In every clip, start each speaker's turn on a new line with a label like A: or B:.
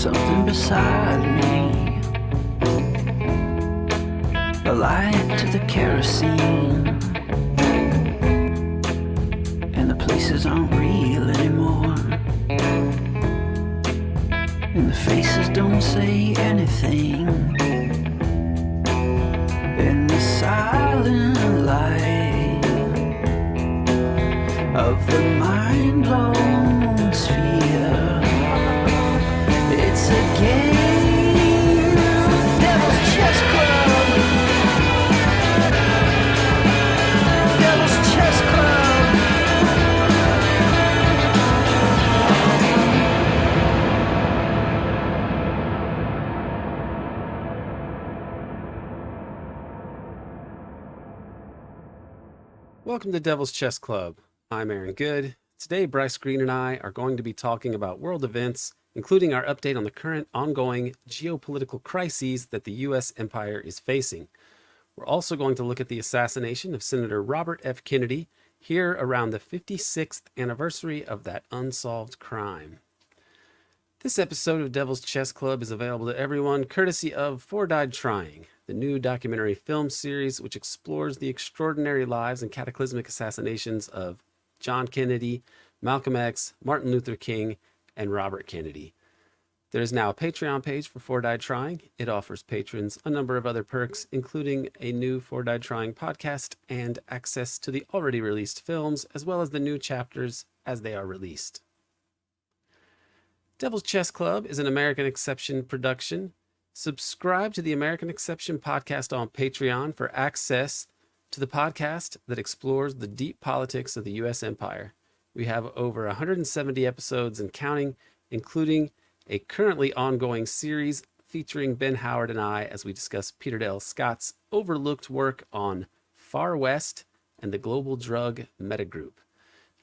A: something beside me, a light to the kerosene, and the places aren't real anymore, and the faces don't say anything, in the silent light of the mind-blown sphere. It's a game, Devil's Chess Club. Devil's Chess Club.
B: Welcome to Devil's Chess Club. I'm Aaron Good. Today, Bryce Greene and I are going to be talking about world events, including our update on the current ongoing geopolitical crises that the U.S. empire is facing. We're also going to look at the assassination of Senator Robert F. Kennedy, here around the 56th anniversary of that unsolved crime. This episode of Devil's Chess Club is available to everyone courtesy of For Died Trying, the new documentary film series which explores the extraordinary lives and cataclysmic assassinations of John Kennedy, Malcolm X, Martin Luther King, and Robert Kennedy. There is now a Patreon page for For Died Trying. It offers patrons a number of other perks, including a new For Died Trying podcast and access to the already released films, as well as the new chapters as they are released. Devil's Chess Club is an American Exception production. Subscribe to the American Exception podcast on Patreon for access to the podcast that explores the deep politics of the U.S. empire. We have over 170 episodes and counting, including a currently ongoing series featuring Ben Howard and I as we discuss Peter Dale Scott's overlooked work on Far West and the global drug metagroup.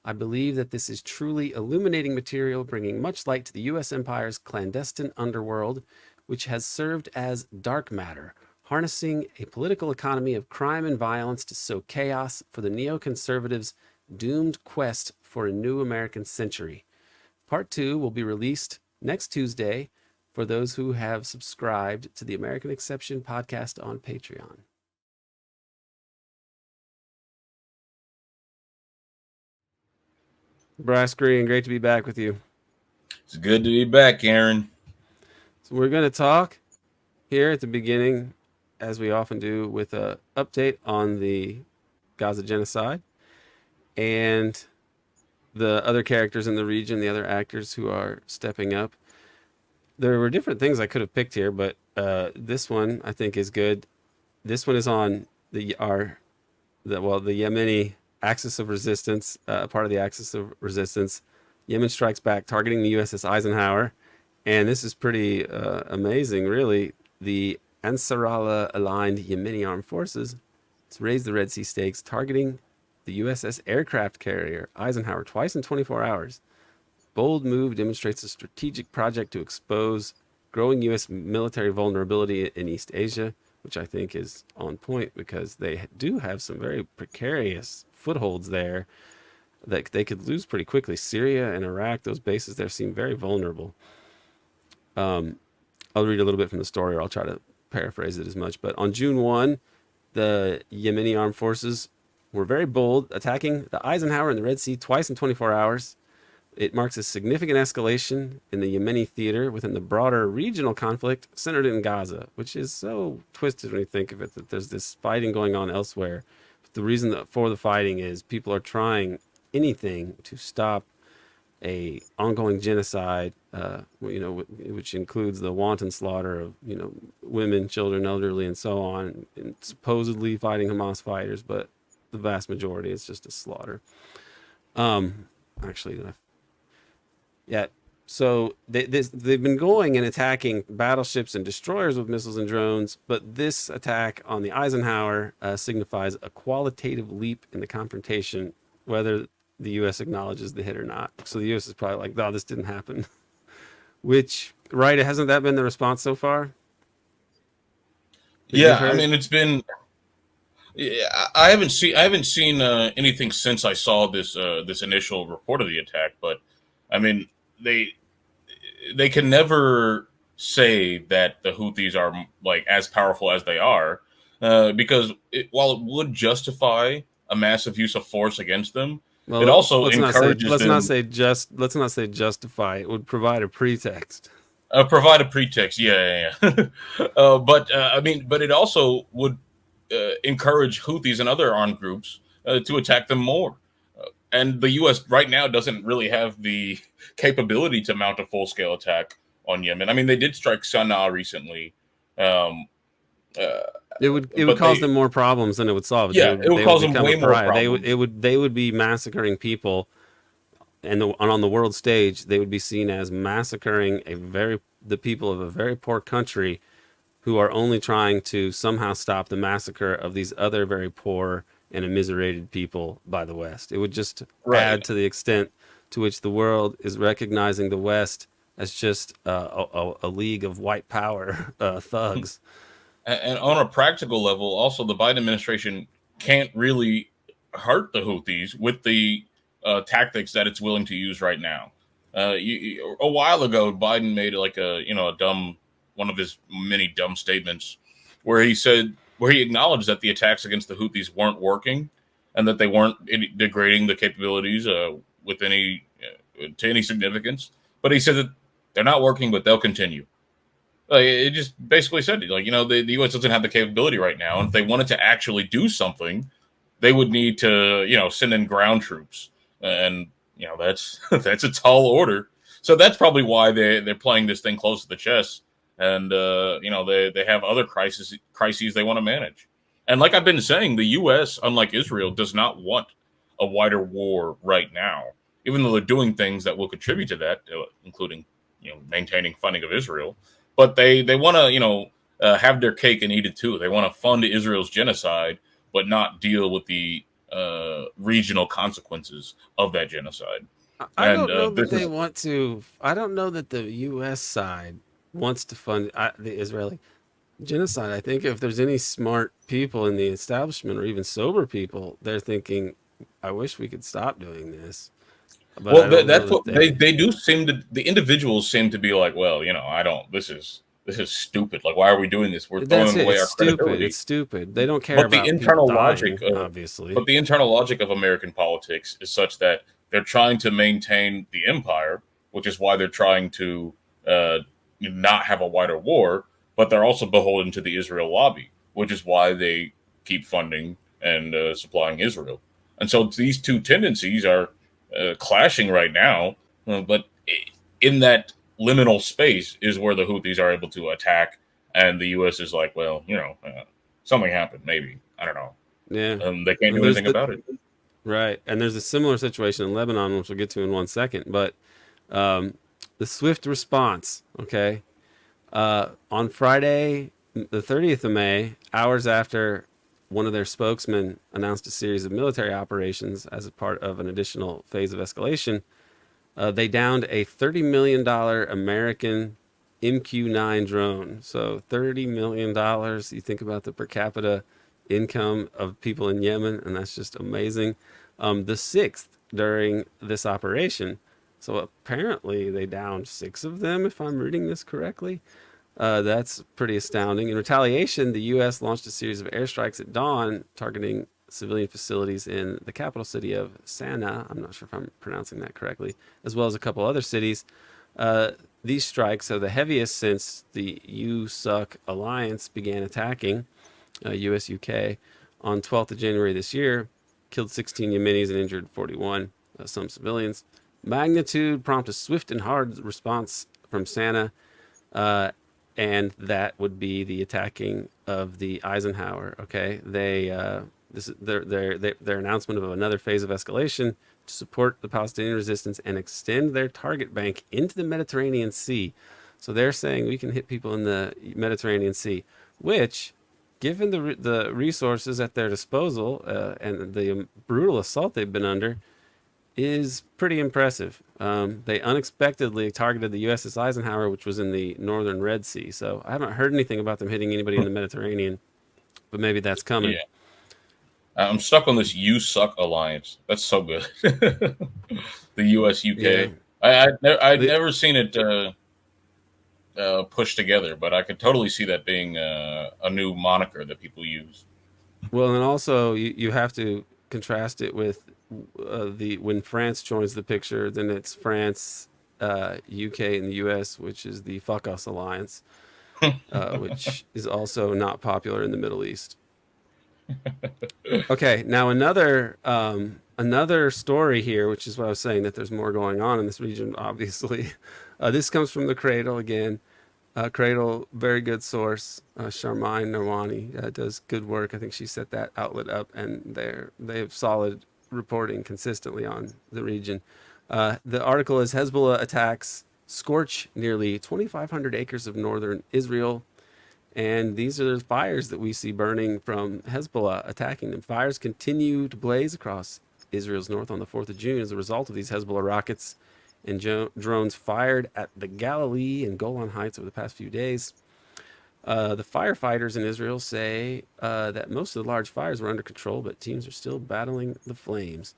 B: I believe that this is truly illuminating material, bringing much light to the U.S. empire's clandestine underworld, which has served as dark matter, harnessing a political economy of crime and violence to sow chaos for the neoconservatives' doomed quest for a new American century. Part 2 will be released next Tuesday for those who have subscribed to the American Exception podcast on Patreon. Bryce Greene, great to be back with you.
C: It's good to be back, Aaron.
B: So we're going to talk here at the beginning, as we often do, with an update on the Gaza genocide and the other characters in the region, the other actors who are stepping up. There were different things I could have picked here, but this one I think is good. This one is on the Yemeni axis of resistance, part of the axis of resistance. Yemen strikes back, targeting the USS Eisenhower. And this is pretty amazing, really. The Ansarallah-aligned Yemeni armed forces has raised the Red Sea stakes, targeting the USS aircraft carrier Eisenhower twice in 24 hours. Bold move demonstrates a strategic project to expose growing U.S. military vulnerability in East Asia, which I think is on point because they do have some very precarious footholds there that they could lose pretty quickly. Syria and Iraq, those bases there seem very vulnerable. I'll read a little bit from the story, or I'll try to paraphrase it as much. But on June 1, the Yemeni armed forces were very bold, attacking the Eisenhower in the Red Sea twice in 24 hours. It marks a significant escalation in the Yemeni theater within the broader regional conflict centered in Gaza, which is so twisted when you think of it, that there's this fighting going on elsewhere. But the reason for the fighting is people are trying anything to stop a ongoing genocide, which includes the wanton slaughter of, women, children, elderly, and so on, and supposedly fighting Hamas fighters, but the vast majority is just a slaughter. So they've been going and attacking battleships and destroyers with missiles and drones, but this attack on the Eisenhower signifies a qualitative leap in the confrontation, whether the U.S. acknowledges the hit or not. So the U.S. is probably like, no, this didn't happen. Which, right, hasn't that been the response so far?
C: Yeah, I mean, it's been. Yeah, I haven't seen anything since I saw this initial report of the attack. But I mean, they can never say that the Houthis are like as powerful as they are, because while it would justify a massive use of force against them, it
B: Well,
C: also encourages them.
B: let's not say justify. It would provide a pretext.
C: Provide a pretext, yeah, yeah, yeah. But I mean, but it also would encourage Houthis and other armed groups to attack them more. And the U.S. right now doesn't really have the capability to mount a full scale attack on Yemen. I mean, they did strike Sana'a recently, um, uh,
B: It would
C: but
B: cause them more problems than it would solve.
C: yeah, it would
B: They would
C: cause them
B: become a
C: way more
B: pariah.
C: problems.
B: They would be massacring people, and on the world stage, they would be seen as massacring the people of a very poor country who are only trying to somehow stop the massacre of these other very poor and immiserated people by the West. It would just
C: Right.
B: add to the extent to which the world is recognizing the West as just a league of white power thugs.
C: And on a practical level, also the Biden administration can't really hurt the Houthis with the tactics that it's willing to use right now. A while ago, Biden made like a dumb one of his many dumb statements where he acknowledged that the attacks against the Houthis weren't working and that they weren't degrading the capabilities with any to any significance. But he said that they're not working, but they'll continue. Like, it just basically said, like, the U.S. doesn't have the capability right now. And if they wanted to actually do something, they would need to, send in ground troops. And, that's that's a tall order. So that's probably why they're playing this thing close to the chest. And, they have other crises they want to manage. And like I've been saying, the U.S., unlike Israel, does not want a wider war right now, even though they're doing things that will contribute to that, including, maintaining funding of Israel. But they want to have their cake and eat it too. They want to fund Israel's genocide, but not deal with the regional consequences of that genocide.
B: I
C: And
B: don't know that
C: this
B: they
C: is
B: want to. I don't know that the U.S. side wants to fund the Israeli genocide. I think if there's any smart people in the establishment or even sober people, they're thinking, I wish we could stop doing this. But I
C: well,
B: don't know
C: that's
B: that
C: what they
B: they.
C: they do seem to. The individuals seem to be like, well, I don't. This is stupid. Like, why are we doing this? We're
B: That's
C: throwing
B: it.
C: away
B: It's
C: our
B: stupid.
C: credibility.
B: It's stupid. They don't care
C: But the
B: about people
C: internal logic
B: dying,
C: of
B: obviously.
C: but the internal logic of American politics is such that they're trying to maintain the empire, which is why they're trying to uh, not have a wider war. But they're also beholden to the Israel lobby, which is why they keep funding and supplying Israel. And so these two tendencies are clashing right now. But in that liminal space is where the Houthis are able to attack, and the U.S. is like, well, something happened, maybe. I don't know.
B: Yeah.
C: They can't
B: And
C: do
B: there's
C: anything
B: the
C: about it.
B: right, and there's a similar situation in Lebanon, which we'll get to in 1 second. But um, the swift response. Okay, on Friday, the 30th of May, hours after one of their spokesmen announced a series of military operations as a part of an additional phase of escalation, they downed a $30 million American MQ-9 drone. So $30 million. You think about the per capita income of people in Yemen, and that's just amazing. The sixth during this operation. So apparently they downed six of them, if I'm reading this correctly. That's pretty astounding. In retaliation, the U.S. launched a series of airstrikes at dawn, targeting civilian facilities in the capital city of Sana'a. I'm not sure if I'm pronouncing that correctly, as well as a couple other cities. These strikes are the heaviest since the USUK alliance began attacking US UK on 12th of January this year, killed 16 Yemenis and injured 41, some civilians. Magnitude prompted a swift and hard response from Sana'a, uh, and that would be the attacking of the Eisenhower. Okay, this is their announcement of another phase of escalation to support the Palestinian resistance and extend their target bank into the Mediterranean Sea. So they're saying we can hit people in the Mediterranean Sea, which, given the resources at their disposal and the brutal assault they've been under, is pretty impressive. They unexpectedly targeted the USS Eisenhower, which was in the northern Red Sea. So I haven't heard anything about them hitting anybody in the Mediterranean, but maybe that's coming.
C: Yeah. I'm stuck on this "You Suck" alliance. That's so good. The U.S.
B: Yeah.
C: UK. I'd
B: The,
C: never seen it. pushed together, but I could totally see that being a new moniker that people use.
B: Well, and also you have to contrast it with the when France joins the picture, then it's France, UK, and the US, which is the Fuck Us Alliance, which is also not popular in the Middle East. Okay, now another story here, which is what I was saying, that there's more going on in this region. Obviously, this comes from the Cradle again. Cradle, very good source. Sharmine Narwani does good work. I think she set that outlet up, and they have solid reporting consistently on the region. The article is Hezbollah attacks scorch nearly 2,500 acres of northern Israel. And these are the fires that we see burning from Hezbollah attacking them. Fires continue to blaze across Israel's north on the 4th of June as a result of these Hezbollah rockets and drones fired at the Galilee and Golan Heights over the past few days. The firefighters in Israel say that most of the large fires were under control, but teams are still battling the flames.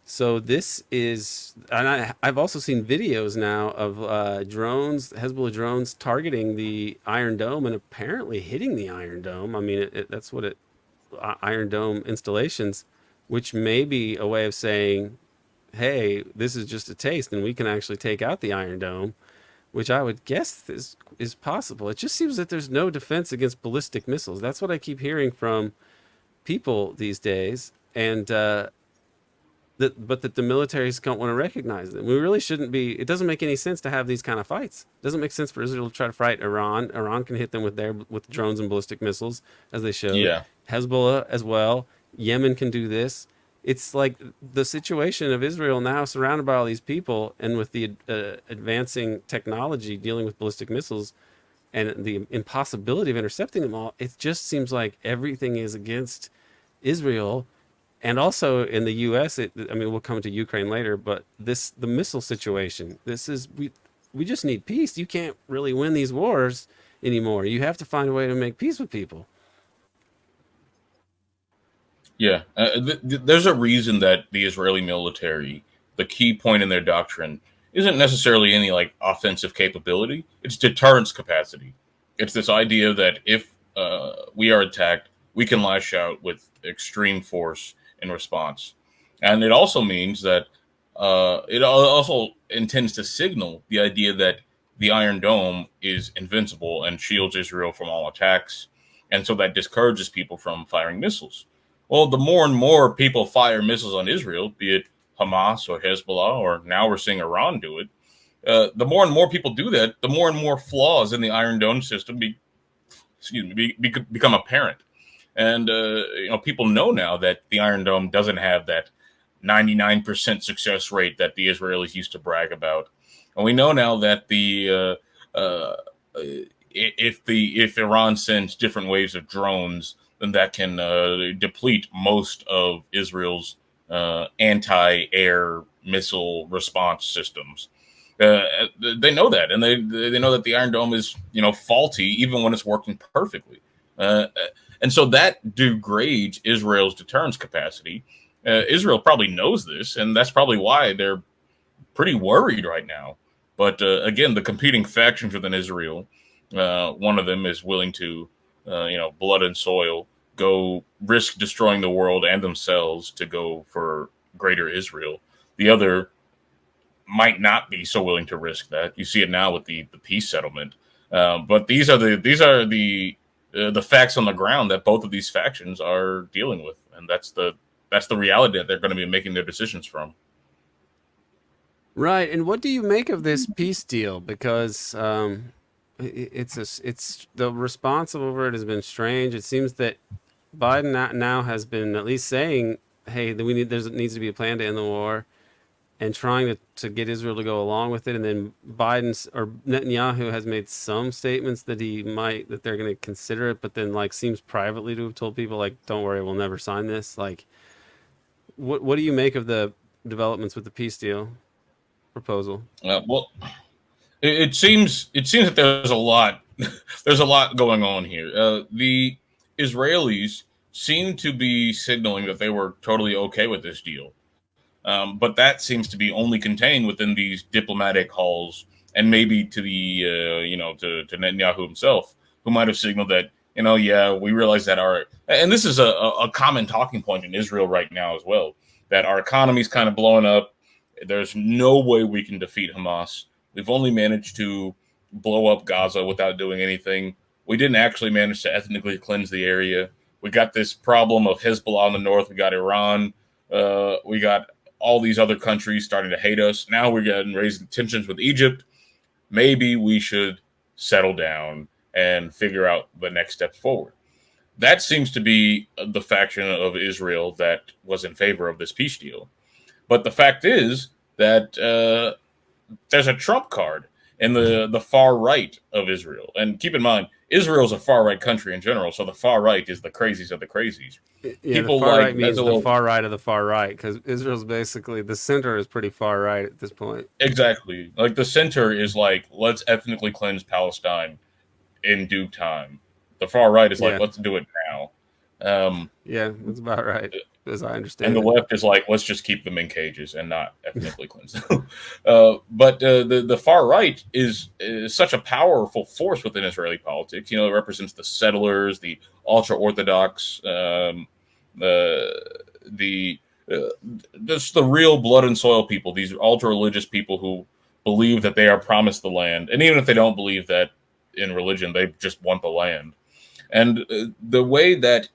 B: So this is, and I've also seen videos now of drones, Hezbollah drones, targeting the Iron Dome and apparently hitting the Iron Dome. I mean, that's what Iron Dome installations, which may be a way of saying, hey, this is just a taste, and we can actually take out the Iron Dome, which I would guess is possible. It just seems that there's no defense against ballistic missiles. That's what I keep hearing from people these days, and but that the militaries don't want to recognize them. We really shouldn't be. It doesn't make any sense to have these kind of fights. It doesn't make sense for Israel to try to fight Iran. Iran can hit them with drones and ballistic missiles, as they showed.
C: Yeah.
B: Hezbollah as well. Yemen can do this. It's like the situation of Israel now, surrounded by all these people, and with the advancing technology dealing with ballistic missiles and the impossibility of intercepting them all. It just seems like everything is against Israel. And also in the U.S., I mean, we'll come to Ukraine later, but the missile situation. We just need peace. You can't really win these wars anymore. You have to find a way to make peace with people.
C: Yeah, there's a reason that the Israeli military, the key point in their doctrine, isn't necessarily any like offensive capability. It's deterrence capacity. It's this idea that if we are attacked, we can lash out with extreme force in response, and it also means that it also intends to signal the idea that the Iron Dome is invincible and shields Israel from all attacks, and so that discourages people from firing missiles. Well, the more and more people fire missiles on Israel, be it Hamas or Hezbollah, or now we're seeing Iran do it, the more and more people do that, the more and more flaws in the Iron Dome system become apparent. And people know now that the Iron Dome doesn't have that 99% success rate that the Israelis used to brag about, and we know now that if Iran sends different waves of drones, then that can deplete most of Israel's anti-air missile response systems. They know that, and they know that the Iron Dome is faulty even when it's working perfectly, and so that degrades Israel's deterrence capacity. Israel probably knows this, and that's probably why they're pretty worried right now. But again, the competing factions within Israel, one of them is willing to, blood and soil, go risk destroying the world and themselves to go for greater Israel. The other might not be so willing to risk that. You see it now with the peace settlement. But these are the facts on the ground that both of these factions are dealing with, and that's the reality that they're going to be making their decisions from.
B: Right. And what do you make of this peace deal? Because it's the response over it has been strange. It seems that Biden now has been at least saying, "Hey, there needs to be a plan to end the war," and trying to get Israel to go along with it. And then Netanyahu has made some statements that they're going to consider it, but then seems privately to have told people "Don't worry, we'll never sign this." What do you make of the developments with the peace deal proposal?
C: Well, it seems that there's a lot there's a lot going on here. The Israelis seem to be signaling that they were totally okay with this deal, but that seems to be only contained within these diplomatic halls and maybe to the to Netanyahu himself, who might have signaled that, yeah, we realize that and this is a common talking point in Israel right now as well, that our economy's kind of blowing up. There's no way we can defeat Hamas. We've only managed to blow up Gaza without doing anything. We didn't actually manage to ethnically cleanse the area. We got this problem of Hezbollah in the north. We got Iran. We got all these other countries starting to hate us. Now we're getting raising tensions with Egypt. Maybe we should settle down and figure out the next steps forward. That seems to be the faction of Israel that was in favor of this peace deal. But the fact is that there's a trump card in the far right of Israel. And keep in mind, Israel's a far right country in general, so the far right is the crazies of the crazies.
B: Yeah,
C: People
B: the far
C: like
B: right means the far right of the far right, because Israel's basically the center is pretty far right at this point.
C: Exactly. Like the center is like, let's ethnically cleanse Palestine in due time. The far right is like, let's do it now.
B: Yeah, that's about right, as I understand
C: and the
B: it.
C: left is like, let's just keep them in cages and not ethnically cleanse them. But the far right is such a powerful force within Israeli politics. It represents the settlers, the ultra orthodox, just the real blood and soil people. These ultra religious people who believe that they are promised the land, and even if they don't believe that in religion, they just want the land. And the way that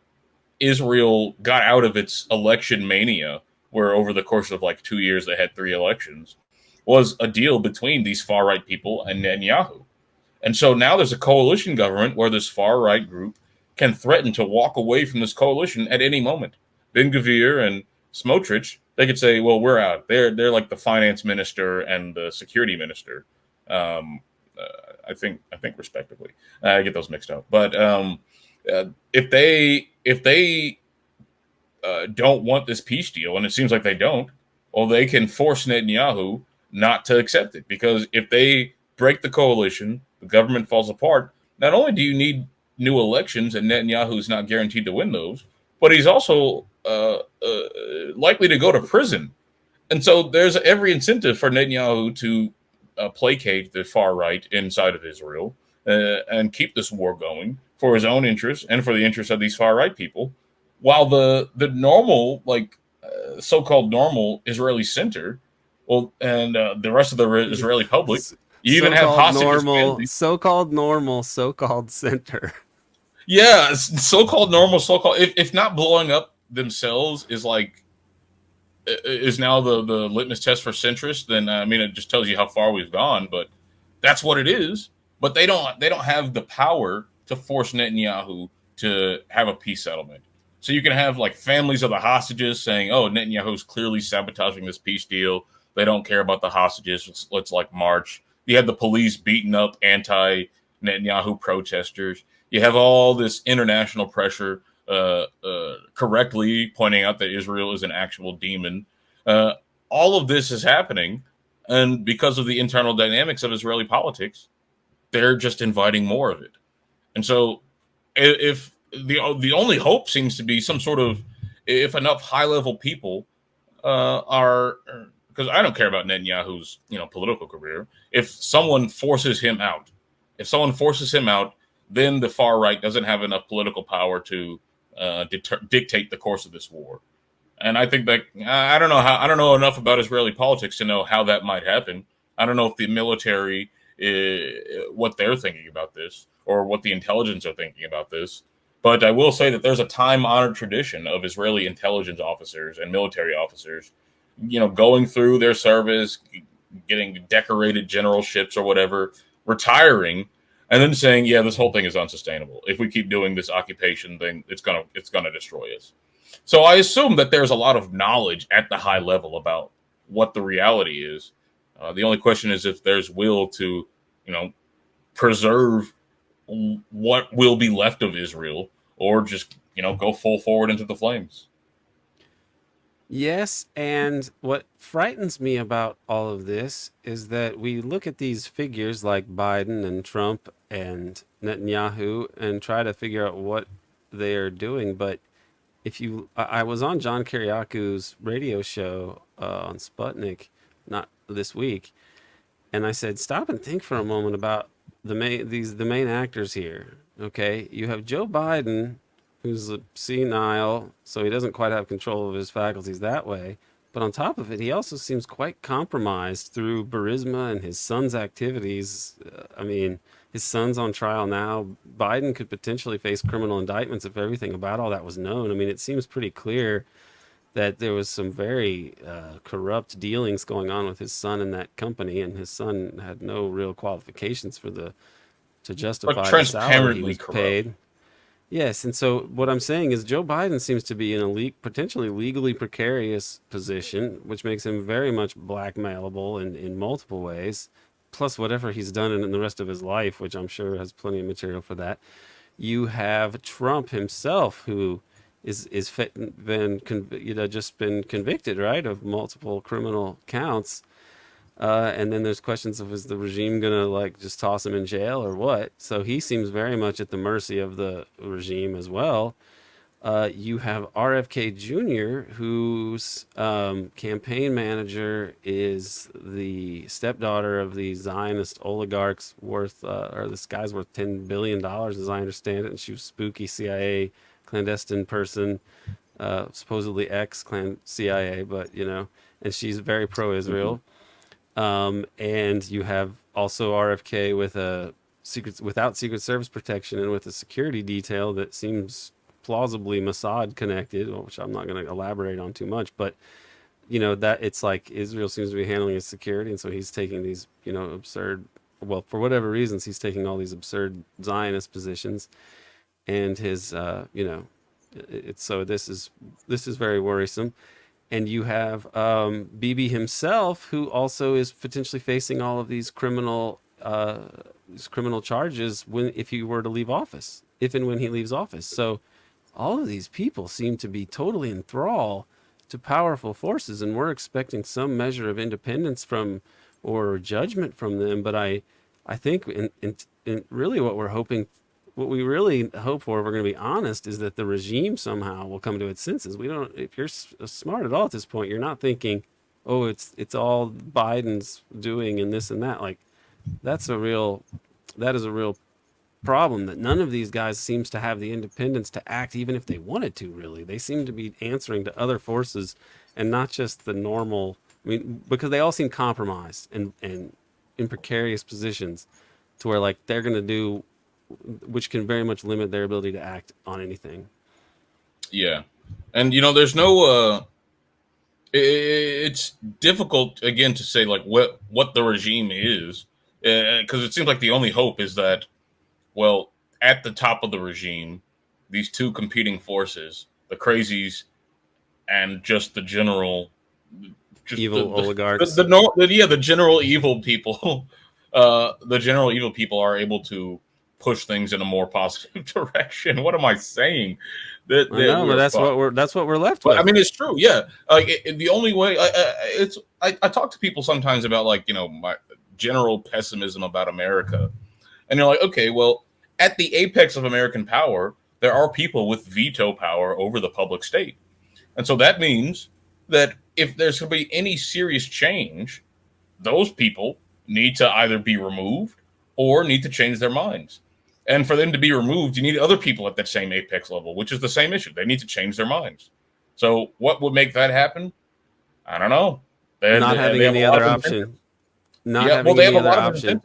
C: Israel got out of its election mania, where over the course of like 2 years they had 3 elections, was a deal between these far right people and Netanyahu. And so now there's a coalition government where this far right group can threaten to walk away from this coalition at any moment. Ben Gvir and Smotrich, they could say, "Well, we're out." They're like the finance minister and the security minister. I think respectively. I get those mixed up, but if they don't want this peace deal, and it seems like they don't, well, they can force Netanyahu not to accept it, because if they break the coalition, the government falls apart. Not only do you need new elections, and Netanyahu is not guaranteed to win those, but he's also likely to go to prison. And so there's every incentive for Netanyahu to placate the far right inside of Israel and keep this war going for his own interests and for the interests of these far right people, while the normal, so-called normal Israeli center, well, and the rest of the Israeli public, you even have hostages.
B: So-called normal, so-called center.
C: Yeah, so-called normal, so-called, if not blowing up themselves is now the litmus test for centrist, then it just tells you how far we've gone. But that's what it is. But they don't have the power to force Netanyahu to have a peace settlement. So you can have like families of the hostages saying, "Oh, Netanyahu's clearly sabotaging this peace deal. They don't care about the hostages. Let's like march." You have the police beating up anti-Netanyahu protesters. You have all this international pressure correctly pointing out that Israel is an actual demon. All of this is happening, and because of the internal dynamics of Israeli politics, they're just inviting more of it. And so, if the only hope seems to be some sort of, if enough high level people are, because I don't care about Netanyahu's political career. If someone forces him out, then the far right doesn't have enough political power to dictate the course of this war. And I think that I don't know enough about Israeli politics to know how that might happen. I don't know if the military, what they're thinking about this, or what the intelligence are thinking about this. But I will say that there's a time-honored tradition of Israeli intelligence officers and military officers, going through their service, getting decorated generalships or whatever, retiring, and then saying, "Yeah, this whole thing is unsustainable. If we keep doing this occupation thing, it's gonna destroy us." So I assume that there's a lot of knowledge at the high level about what the reality is. The only question is if there's will to, preserve what will be left of Israel, or just, go full forward into the flames.
B: Yes, and what frightens me about all of this is that we look at these figures like Biden and Trump and Netanyahu and try to figure out what they are doing. But I was on John Kiriaku's radio show on Sputnik, not this week, And I said, stop and think for a moment about the main actors here. Okay, you have Joe Biden, who's senile, so he doesn't quite have control of his faculties that way. But on top of it, he also seems quite compromised through Burisma and his son's activities. I mean, his son's on trial now. Biden could potentially face criminal indictments if everything about all that was known. I mean, it seems pretty clear that there was some very corrupt dealings going on with his son in that company, and his son had no real qualifications to
C: But
B: justify the salary he
C: transparently
B: was
C: corrupt.
B: paid. Yes, and so what I'm saying is Joe Biden seems to be in a potentially legally precarious position, which makes him very much blackmailable in multiple ways. Plus, whatever he's done in the rest of his life, which I'm sure has plenty of material for that. You have Trump himself, who just been convicted, right, of multiple criminal counts. And then there's questions of, is the regime gonna like just toss him in jail or what? So he seems very much at the mercy of the regime as well. You have RFK Jr., whose campaign manager is the stepdaughter of the Zionist oligarchs or this guy's worth $10 billion, as I understand it. And she was spooky CIA clandestine person, supposedly ex-clan CIA, but and she's very pro-Israel. And you have also RFK with without Secret Service protection and with a security detail that seems plausibly Mossad connected, which I'm not going to elaborate on too much, but that it's like Israel seems to be handling his security, and so he's taking these absurd, well, for whatever reasons, he's taking all these absurd Zionist positions, and his it's so this is very worrisome. And you have Bibi himself, who also is potentially facing all of these criminal charges if he were to leave office, if and when he leaves office. So all of these people seem to be totally in thrall to powerful forces, and we're expecting some measure of independence from or judgment from them. But I think in really what we really hope for, if we're going to be honest, is that the regime somehow will come to its senses. We don't. If you're smart at all at this point, you're not thinking, "Oh, it's all Biden's doing and this and that." Like that is a real problem, that none of these guys seems to have the independence to act, even if they wanted to. Really, they seem to be answering to other forces and not just the normal. I mean, because they all seem compromised and in precarious positions, to where like they're going to do, which can very much limit their ability to act on anything.
C: Yeah, and there's no. It's difficult again to say like what the regime is, because it seems like the only hope is that, well, at the top of the regime, these two competing forces, the crazies and just the general, just
B: evil oligarchs,
C: the general evil people, the general evil people are able to push things in a more positive direction. What am I saying?
B: I know, but that's what we're left with.
C: I mean, it's true. Yeah, the only way I talk to people sometimes about my general pessimism about America, and you're like, okay, well, at the apex of American power, there are people with veto power over the public state, and so that means that if there's going to be any serious change, those people need to either be removed or need to change their minds. And for them to be removed, you need other people at that same apex level, which is the same issue. They need to change their minds. So what would make that happen? I don't know.
B: Not having any other option. Not having any other option.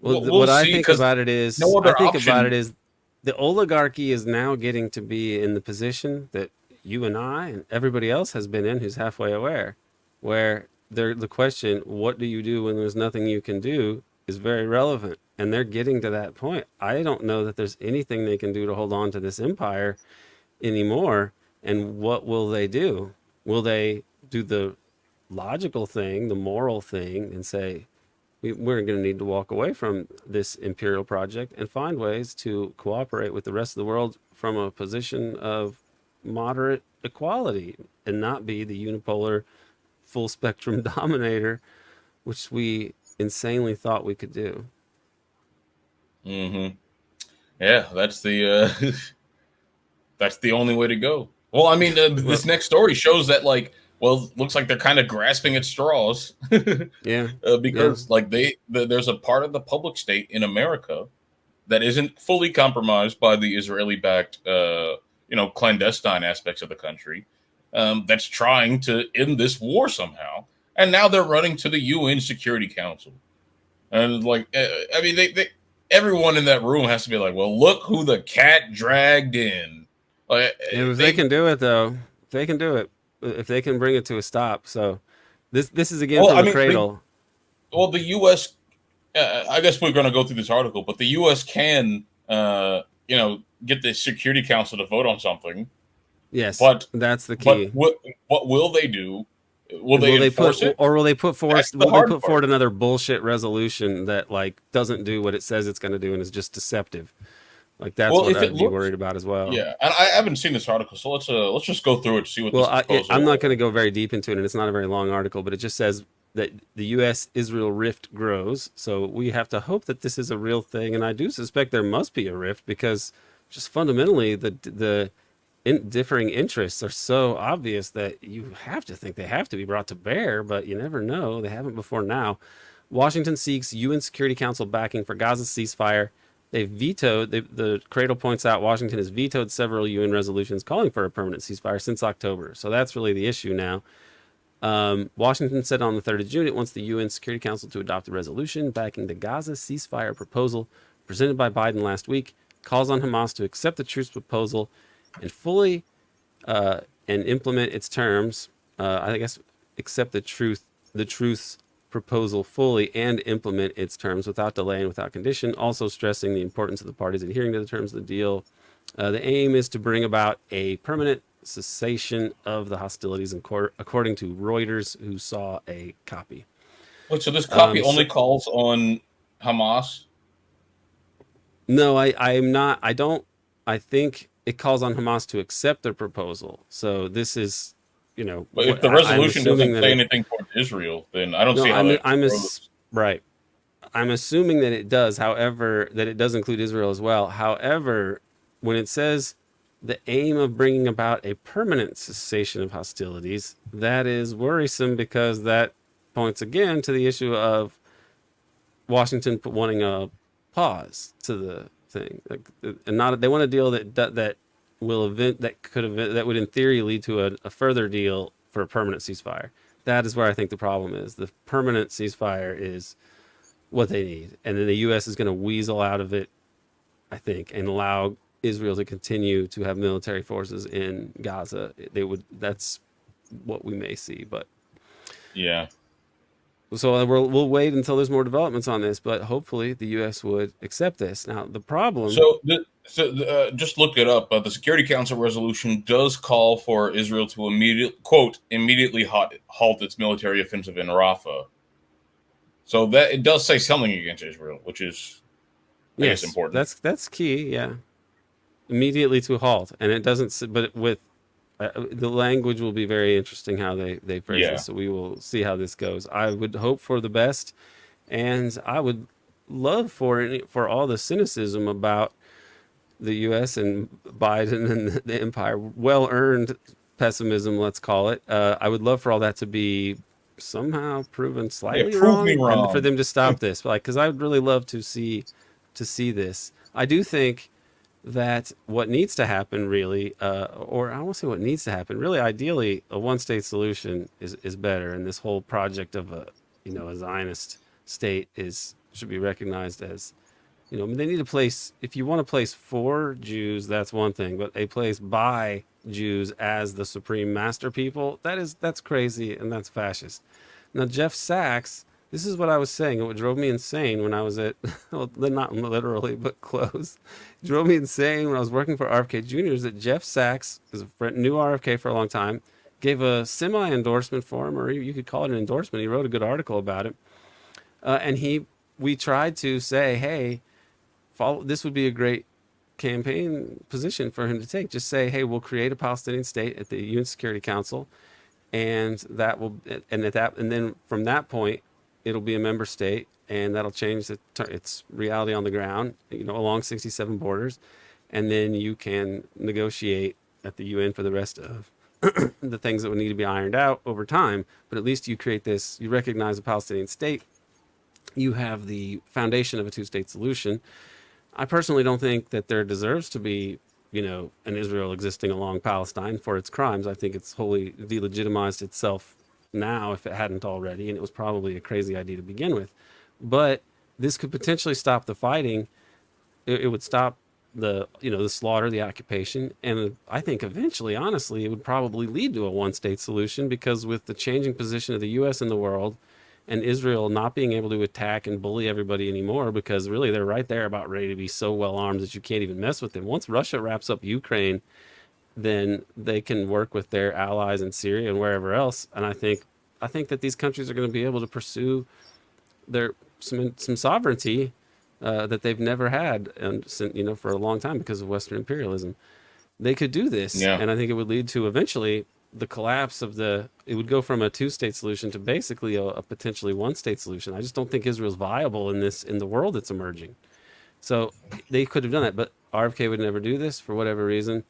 B: Well, what I think about it is, the oligarchy is now getting to be in the position that you and I and everybody else has been in, who's halfway aware, where the question, what do you do when there's nothing you can do, is very relevant. And they're getting to that point. I don't know that there's anything they can do to hold on to this empire anymore. And what will they do? Will they do the logical thing, the moral thing, and say, we're going to need to walk away from this imperial project and find ways to cooperate with the rest of the world from a position of moderate equality and not be the unipolar full spectrum dominator, which we insanely thought we could do.
C: Mm-hmm. Yeah, that's the that's the only way to go. Well, I mean, this next story shows that, like, Well, looks like they're kind of grasping at straws.
B: Yeah.
C: Because like there's a part of the public state in America that isn't fully compromised by the Israeli-backed, clandestine aspects of the country, that's trying to end this war somehow. And now they're running to the UN Security Council, and like, I mean, everyone in that room has to be like, well, look who the cat dragged in. Like,
B: If they can do it, though, if they can do it, if they can bring it to a stop. So this is again
C: well,
B: from
C: I
B: the
C: mean,
B: cradle.
C: the U.S. I guess we're going to go through this article, but the U.S. can, get the Security Council to vote on something.
B: Yes,
C: But
B: that's the
C: but
B: key.
C: what will they do? Will they
B: Will they
C: enforce
B: put
C: it?
B: or will they put forward
C: That's the
B: will they
C: hard
B: put
C: part.
B: forward another bullshit resolution that like doesn't do what it says it's going to do and is just deceptive? Like that's
C: Well,
B: what
C: if it
B: I'd be
C: looks,
B: worried about as well.
C: yeah, and I haven't seen this article, so let's just go through it to see what
B: Well,
C: this proposal.
B: I'm not going to go very deep into it, and it's not a very long article, but it just says that the U.S.-Israel rift grows. So we have to hope that this is a real thing, and I do suspect there must be a rift because just fundamentally the differing interests are so obvious that you have to think they have to be brought to bear, but you never know. They haven't before now. Washington seeks UN Security Council backing for Gaza ceasefire. They vetoed, the Cradle points out Washington has vetoed several UN resolutions calling for a permanent ceasefire since October. So that's really the issue now. Washington said on the 3rd of June it wants the UN Security Council to adopt a resolution backing the Gaza ceasefire proposal presented by Biden last week, calls on Hamas to accept the truce proposal and fully and implement its terms. I guess accept the truth's proposal fully and implement its terms without delay and without condition. Also stressing the importance of the parties adhering to the terms of the deal. The aim is to bring about a permanent cessation of the hostilities, according to Reuters, who saw a copy.
C: Wait, so this copy
B: So,
C: only calls on Hamas?
B: no, I'm not. I don't. I think it calls on Hamas to accept their proposal. So this is,
C: But if
B: what
C: the
B: I'm
C: resolution
B: assuming
C: doesn't
B: that
C: say
B: it.
C: anything toward Israel, then I don't
B: No,
C: see how that grows.
B: right. I'm assuming that it does. However, that it does include Israel as well. However, when it says the aim of bringing about a permanent cessation of hostilities, that is worrisome because that points again to the issue of Washington wanting a pause to the thing, and not they want a deal that will event that would in theory lead to a further deal for a permanent ceasefire. That is where I think the problem is. The permanent ceasefire is what they need, and then the U.S. is going to weasel out of it, I think, and allow Israel to continue to have military forces in Gaza. That's what we may see, but
C: Yeah.
B: so we'll wait until there's more developments on this, but hopefully the U.S. would accept this. Now the problem,
C: Just look it up. The Security Council resolution does call for Israel to immediately halt its military offensive in Rafah. So that it does say something against Israel, which is, I guess,
B: yes,
C: important.
B: that's key. Yeah, immediately to halt, and it doesn't. But with the language will be very interesting how they phrase
C: Yeah.
B: this. So we will see how this goes. I would hope for the best, and I would love for all the cynicism about the U.S. and Biden and the empire, well earned pessimism, let's call it. I would love for all that to be somehow proven
C: Yeah.
B: slightly
C: Prove me
B: wrong, and for
C: wrong.
B: them to stop this. Like, because I would really love to see this. I do think that what needs to happen really, or I won't say what needs to happen, really ideally a one-state solution is better, and this whole project of a Zionist state should be recognized as, I mean, they need a place. If you want a place for Jews, that's one thing, but a place by Jews as the supreme master people, that's crazy and that's fascist. Now, Jeff Sachs, this is what I was saying. It drove me insane when I was at, well, not literally, but close. It drove me insane when I was working for RFK Jr. That Jeff Sachs, is a friend, knew RFK for a long time, gave a semi endorsement for him, or you could call it an endorsement. He wrote a good article about it, and we tried to say, hey, this would be a great campaign position for him to take. Just say, hey, we'll create a Palestinian state at the UN Security Council, and and then from that point, it'll be a member state, and that'll change its reality on the ground, along 67 borders, and then you can negotiate at the UN for the rest of the things that would need to be ironed out over time. But at least you create this, you recognize a Palestinian state, you have the foundation of a two-state solution. I personally don't think that there deserves to be, an Israel existing along Palestine for its crimes. I think it's wholly delegitimized itself now if it hadn't already, and it was probably a crazy idea to begin with. But this could potentially stop the fighting. It would stop the slaughter, the occupation, and I think eventually, honestly, it would probably lead to a one-state solution, because with the changing position of the U.S. in the world, and Israel not being able to attack and bully everybody anymore, because really they're right there about ready to be so well armed that you can't even mess with them. Once Russia wraps up Ukraine, then they can work with their allies in Syria and wherever else. And I think that these countries are going to be able to pursue their some sovereignty that they've never had, and for a long time, because of Western imperialism. They could do this,
C: Yeah.
B: and I think it would lead to eventually the collapse of it would go from a two-state solution to basically a potentially one-state solution. I just don't think Israel's viable in the world that's emerging. So they could have done that, but RFK would never do this for whatever reason,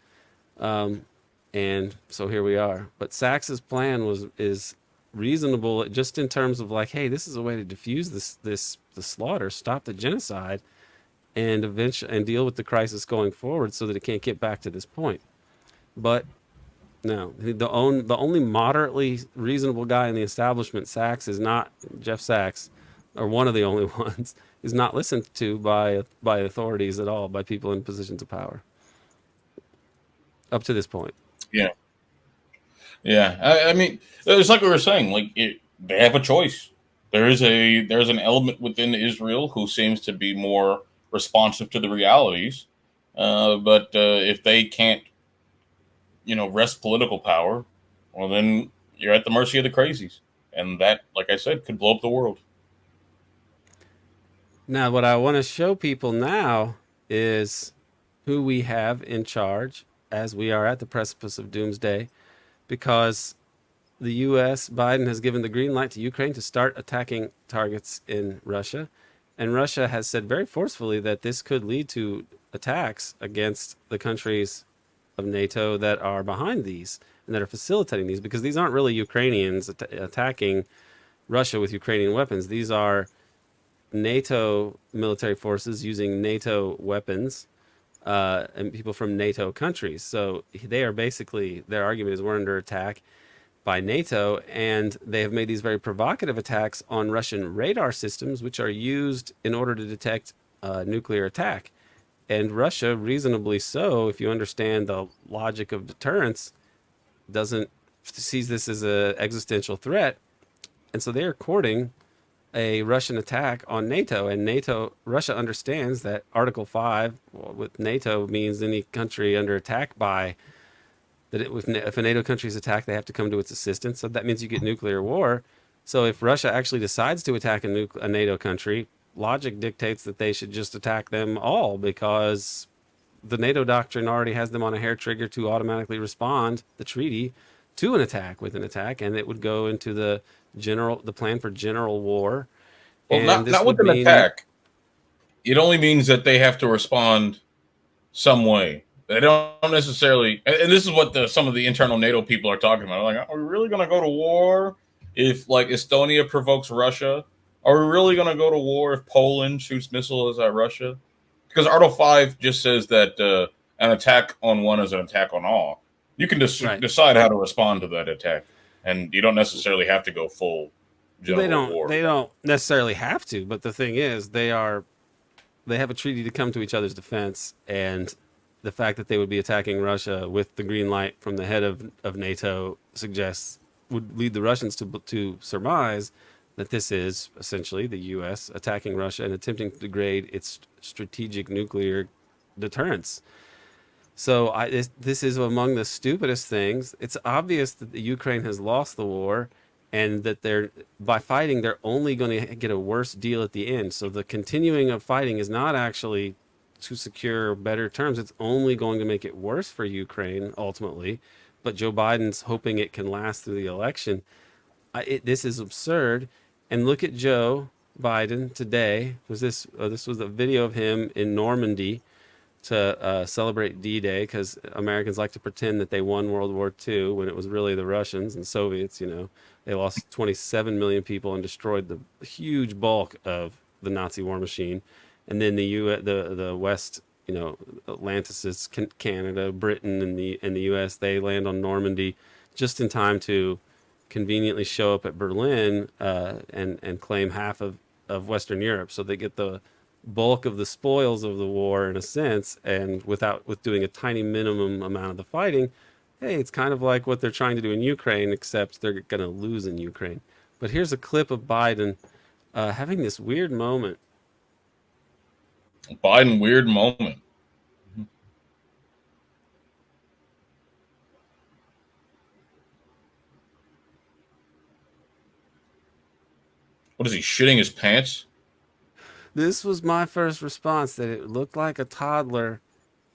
B: and so here we are. But Sachs's plan is reasonable, just in terms of like, hey, this is a way to diffuse the slaughter, stop the genocide, and eventually and deal with the crisis going forward, so that it can't get back to this point. But no, the only moderately reasonable guy in the establishment, Sachs, is not Jeff Sachs, or one of the only ones, is not listened to by authorities at all, by people in positions of power, up to this point.
C: Yeah. Yeah. I mean, it's like we were saying, they have a choice. There's an element within Israel who seems to be more responsive to the realities. But if they can't, wrest political power, well, then you're at the mercy of the crazies. And that, like I said, could blow up the world.
B: Now, what I want to show people now is who we have in charge, as we are at the precipice of doomsday, because the U.S., Biden has given the green light to Ukraine to start attacking targets in Russia. And Russia has said very forcefully that this could lead to attacks against the countries of NATO that are behind these and that are facilitating these, because these aren't really Ukrainians attacking Russia with Ukrainian weapons. These are NATO military forces using NATO weapons, and people from NATO countries. So they are basically, their argument is, we're under attack by NATO, and they have made these very provocative attacks on Russian radar systems, which are used in order to detect nuclear attack. And Russia, reasonably so, if you understand the logic of deterrence, sees this as an existential threat, and so they are courting a Russian attack on NATO. And Russia understands that Article 5 with NATO means any country under attack by that. If a NATO country is attacked, they have to come to its assistance. So that means you get nuclear war. So if Russia actually decides to attack a NATO country, logic dictates that they should just attack them all, because the NATO doctrine already has them on a hair trigger to automatically respond, the treaty, to an attack with an attack, and it would go into the plan for general war.
C: Well,
B: and
C: not with an attack. It only means that they have to respond some way. They don't necessarily, and this is what some of the internal NATO people are talking about. Like, are we really going to go to war if, like, Estonia provokes Russia? Are we really going to go to war if Poland shoots missiles at Russia? Because Article 5 just says that an attack on one is an attack on all. You can decide how to respond to that attack, and you don't necessarily have to go full general war.
B: They don't necessarily have to, but the thing is, they have a treaty to come to each other's defense, and the fact that they would be attacking Russia with the green light from the head of NATO would lead the Russians to surmise that this is essentially the U.S. attacking Russia and attempting to degrade its strategic nuclear deterrence. So this is among the stupidest things. It's obvious that the Ukraine has lost the war, and that by fighting, they're only going to get a worse deal at the end. So the continuing of fighting is not actually to secure better terms. It's only going to make it worse for Ukraine ultimately. But Joe Biden's hoping it can last through the election. This is absurd. And look at Joe Biden today. This was a video of him in Normandy to celebrate D-Day, because Americans like to pretend that they won World War II when it was really the Russians and Soviets. They lost 27 million people and destroyed the huge bulk of the Nazi war machine. And then the West, Atlantis, Canada, Britain, and the U.S., they land on Normandy just in time to conveniently show up at Berlin and claim half of Western Europe. So they get the bulk of the spoils of the war in a sense, and with doing a tiny minimum amount of the fighting. Hey, it's kind of like what they're trying to do in Ukraine, except they're going to lose in Ukraine. But here's a clip of Biden having this weird moment.
C: Biden weird moment. What is he, shitting his pants?
B: This was my first response, that it looked like a toddler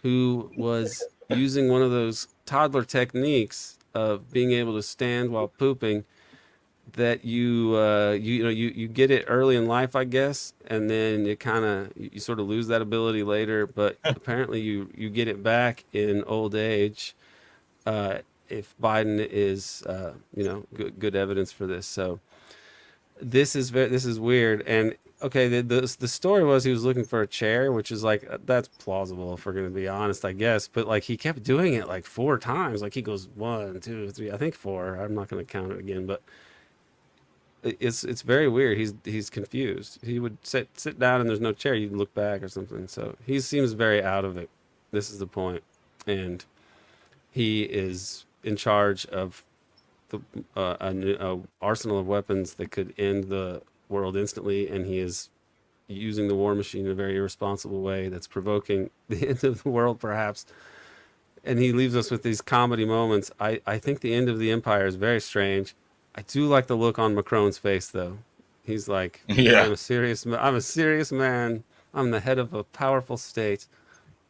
B: who was using one of those toddler techniques of being able to stand while pooping, that you get it early in life, I guess, and then you sort of lose that ability later, but apparently you get it back in old age, if Biden is good evidence for this. So this is weird. And okay, the story was he was looking for a chair, which is like, that's plausible if we're gonna be honest, I guess. But like, he kept doing it like 4 times. Like, he goes 1, 2, 3, I think 4. I'm not gonna count it again, but it's very weird. He's confused. He would sit down and there's no chair. You'd look back or something. So he seems very out of it. This is the point. And he is in charge of a arsenal of weapons that could end the world instantly, and he is using the war machine in a very irresponsible way that's provoking the end of the world, perhaps. And he leaves us with these comedy moments. I think the end of the empire is very strange. I do like the look on Macron's face, though. He's like,
C: Yeah.
B: I'm a serious man. I'm the head of a powerful state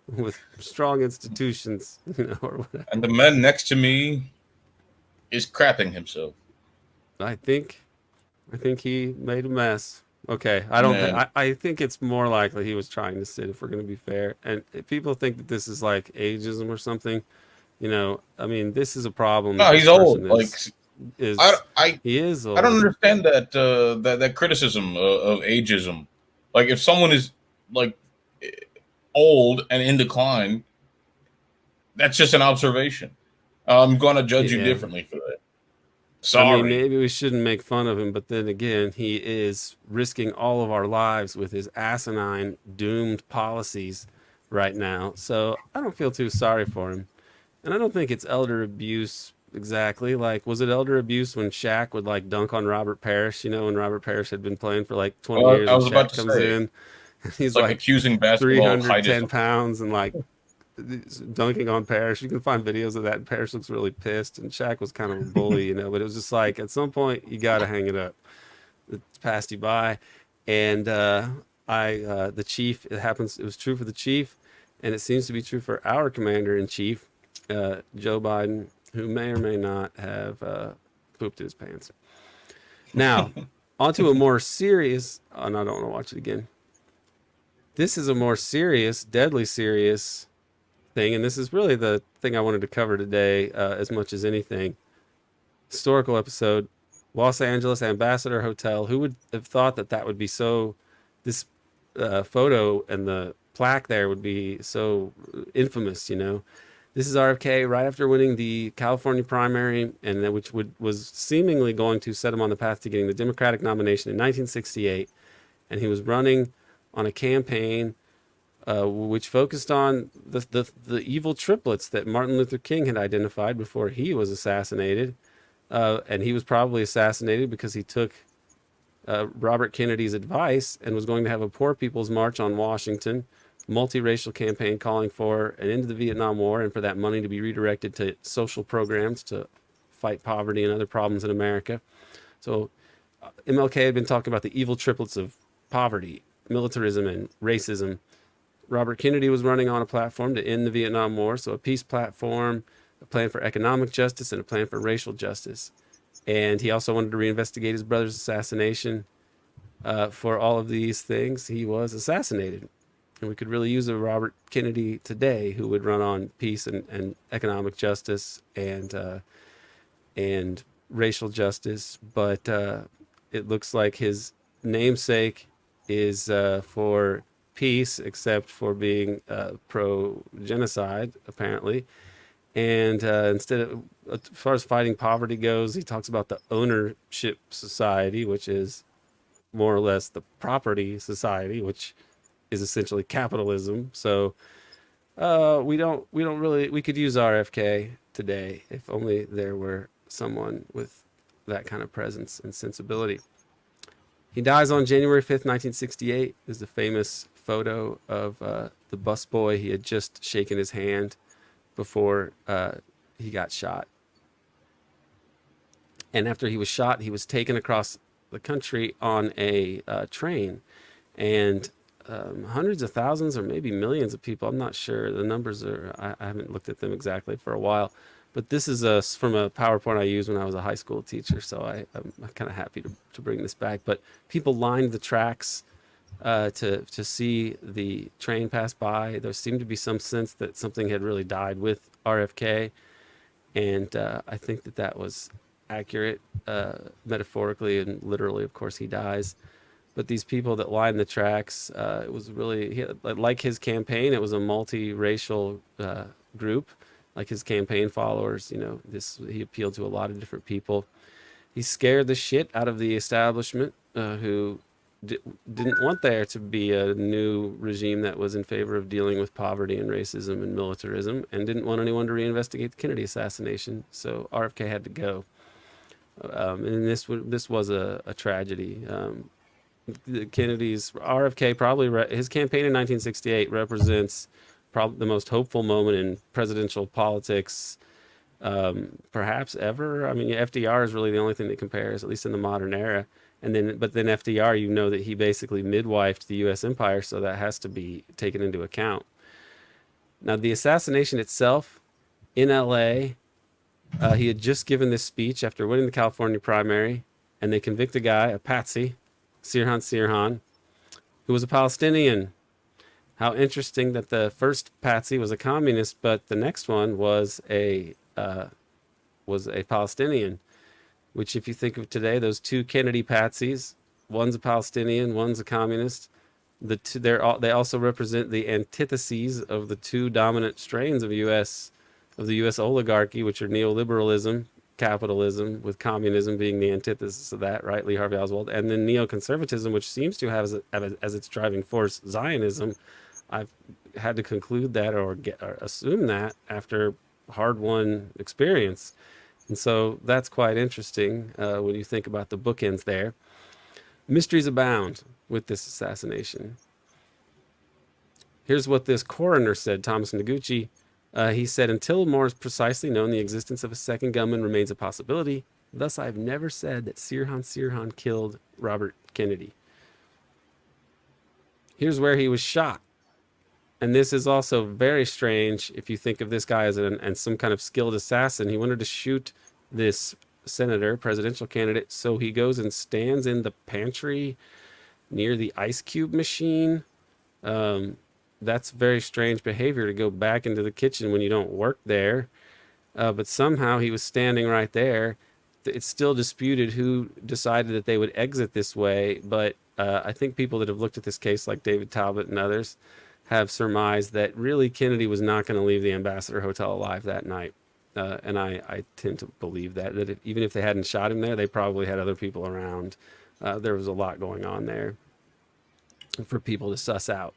B: with strong institutions, or whatever.
C: And the man next to me is crapping himself.
B: I think he made a mess. Okay, I don't.
C: Man.
B: I think it's more likely he was trying to sit, if we're going to be fair. And if people think that this is like ageism or something, I mean, this is a problem.
C: No, he's old.
B: He is old.
C: I don't understand that criticism of ageism. Like, if someone is like old and in decline, that's just an observation. I'm going to judge you differently for that. Sorry.
B: I mean, maybe we shouldn't make fun of him, but then again, he is risking all of our lives with his asinine, doomed policies right now. So I don't feel too sorry for him. And I don't think it's elder abuse exactly. Like, was it elder abuse when Shaq would like dunk on Robert Parrish, when Robert Parrish had been playing for like 20 years,
C: I was
B: and
C: about
B: Shaq
C: to
B: comes
C: say,
B: in, and he's
C: like accusing basketball of
B: 310
C: heightism.
B: pounds and like dunking on Parrish. You can find videos of that, and Parrish looks really pissed, and Shaq was kind of a bully, but it was just like, at some point you got to hang it up. It's passed you by. And the chief, it was true for the chief, and it seems to be true for our commander-in-chief, Joe Biden, who may or may not have pooped his pants. Now, onto a more serious, and I don't want to watch it again. This is a more serious, deadly serious thing, and this is really the thing I wanted to cover today, as much as anything. Historical episode. Los Angeles Ambassador Hotel. Who would have thought that would be so, this photo and the plaque there would be so infamous, This is RFK right after winning the California primary, and which was seemingly going to set him on the path to getting the Democratic nomination in 1968. And he was running on a campaign which focused on the evil triplets that Martin Luther King had identified before he was assassinated. And he was probably assassinated because he took Robert Kennedy's advice and was going to have a Poor People's March on Washington, multiracial campaign calling for an end to the Vietnam War and for that money to be redirected to social programs to fight poverty and other problems in America. So MLK had been talking about the evil triplets of poverty, militarism, and racism. Robert Kennedy was running on a platform to end the Vietnam War, so a peace platform, a plan for economic justice, and a plan for racial justice. And he also wanted to reinvestigate his brother's assassination. For all of these things, he was assassinated. And we could really use a Robert Kennedy today who would run on peace and economic justice and racial justice. But it looks like his namesake is for peace, except for being pro-genocide, apparently. And instead of, as far as fighting poverty goes, he talks about the ownership society, which is more or less the property society, which is essentially capitalism. So we could use RFK today if only there were someone with that kind of presence and sensibility. He dies on January 5th, 1968. There's the famous photo of the busboy. He had just shaken his hand before he got shot. And after he was shot, he was taken across the country on a train. And hundreds of thousands or maybe millions of people, I'm not sure. The numbers are, I haven't looked at them exactly for a while. But this is from a PowerPoint I used when I was a high school teacher. So I'm kind of happy to bring this back. But people lined the tracks to see the train pass by. There seemed to be some sense that something had really died with RFK. And I think that was accurate, metaphorically and literally. Of course, he dies. But these people that lined the tracks, it was really, like his campaign, it was a multiracial group. Like his campaign followers, he appealed to a lot of different people. He scared the shit out of the establishment who didn't want there to be a new regime that was in favor of dealing with poverty and racism and militarism, and didn't want anyone to reinvestigate the Kennedy assassination. So RFK had to go. And this was a tragedy. RFK probably, his campaign in 1968 represents probably the most hopeful moment in presidential politics, perhaps ever. I mean, FDR is really the only thing that compares, at least in the modern era. But then FDR, that he basically midwifed the U.S. empire, so that has to be taken into account. Now, the assassination itself in L.A., he had just given this speech after winning the California primary, and they convict a guy, a patsy, Sirhan, who was a Palestinian. How interesting that the first patsy was a communist, but the next one was a Palestinian. Which, if you think of today, those two Kennedy patsies, one's a Palestinian, one's a communist. They also represent the antitheses of the two dominant strains of the U.S. oligarchy, which are neoliberalism, capitalism, with communism being the antithesis of that, right? Lee Harvey Oswald, and then neoconservatism, which seems to have as its driving force Zionism. I've had to conclude that or assume that after hard-won experience. And so that's quite interesting when you think about the bookends there. Mysteries abound with this assassination. Here's what this coroner said, Thomas Noguchi. He said, until more is precisely known, the existence of a second gunman remains a possibility. Thus, I've never said that Sirhan killed Robert Kennedy. Here's where he was shot. And this is also very strange if you think of this guy as some kind of skilled assassin. He wanted to shoot this senator, presidential candidate, so he goes and stands in the pantry near the ice cube machine. That's very strange behavior, to go back into the kitchen when you don't work there. But somehow he was standing right there. It's still disputed who decided that they would exit this way, but I think people that have looked at this case, like David Talbot and others, have surmised that really Kennedy was not going to leave the Ambassador Hotel alive that night. And I tend to believe that even if they hadn't shot him there, they probably had other people around. There was a lot going on there for people to suss out.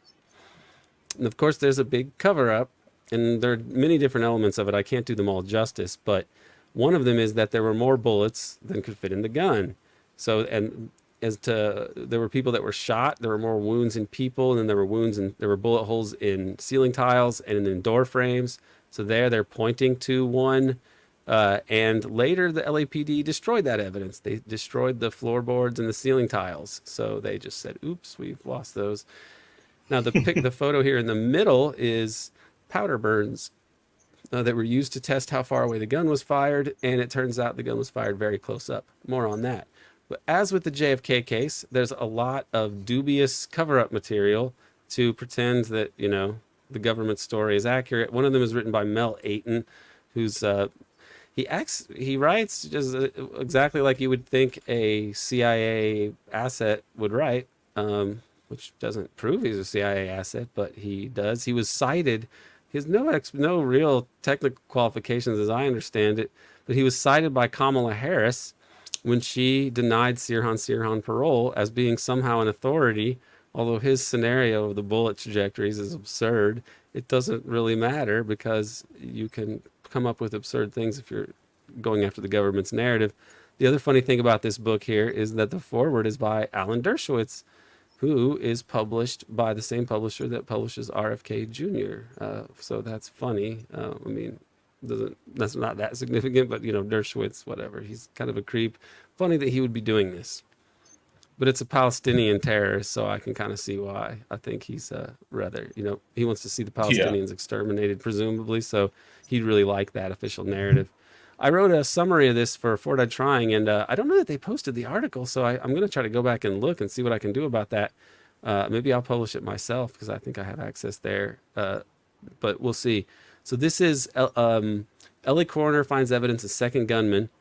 B: And of course, there's a big cover-up, and there are many different elements of it. I can't do them all justice, but one of them is that there were more bullets than could fit in the gun. There were people that were shot, there were more wounds in people, and then there were bullet holes in ceiling tiles and in door frames. So they're pointing to one. And later the LAPD destroyed that evidence. They destroyed the floorboards and the ceiling tiles. So they just said, oops, we've lost those. Now the photo here in the middle is powder burns that were used to test how far away the gun was fired. And it turns out the gun was fired very close up. More on that. But as with the JFK case, there's a lot of dubious cover-up material to pretend that, the government story is accurate. One of them is written by Mel Aiton, who's he writes just exactly like you would think a CIA asset would write, which doesn't prove he's a CIA asset, but he does. He was cited. He has no real technical qualifications, as I understand it, but he was cited by Kamala Harris when she denied Sirhan parole as being somehow an authority. Although his scenario of the bullet trajectories is absurd, it doesn't really matter because you can come up with absurd things if you're going after the government's narrative. The other funny thing about this book here is that the foreword is by Alan Dershowitz, who is published by the same publisher that publishes RFK Jr. So that's funny. That's not that significant, but Dershowitz, whatever. He's kind of a creep. Funny that he would be doing this. But it's a Palestinian terrorist, so I can kind of see why. I think he's rather, he wants to see the Palestinians exterminated, presumably, so he'd really like that official narrative. I wrote a summary of this for Fort Ed Trying, and I don't know that they posted the article, so I'm going to try to go back and look and see what I can do about that. Maybe I'll publish it myself because I think I have access there, but we'll see. So this is LA coroner finds evidence of second gunman.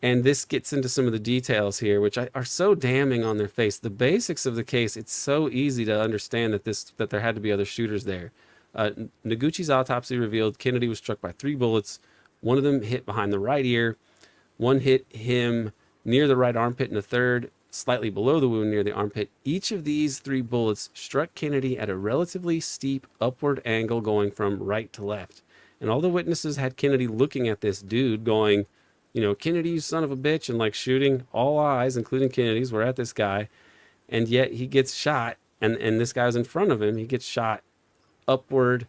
B: And this gets into some of the details here, which are so damning on their face. The basics of the case, it's so easy to understand that there had to be other shooters there. Noguchi's autopsy revealed Kennedy was struck by 3 bullets. One of them hit behind the right ear. One hit him near the right armpit, and a third slightly below the wound near the armpit. Each of these 3 bullets struck Kennedy at a relatively steep upward angle going from right to left. And all the witnesses had Kennedy looking at this dude going, Kennedy, you son of a bitch, and like shooting. All eyes, including Kennedy's, were at this guy. And yet he gets shot, and this guy's in front of him. He gets shot upward,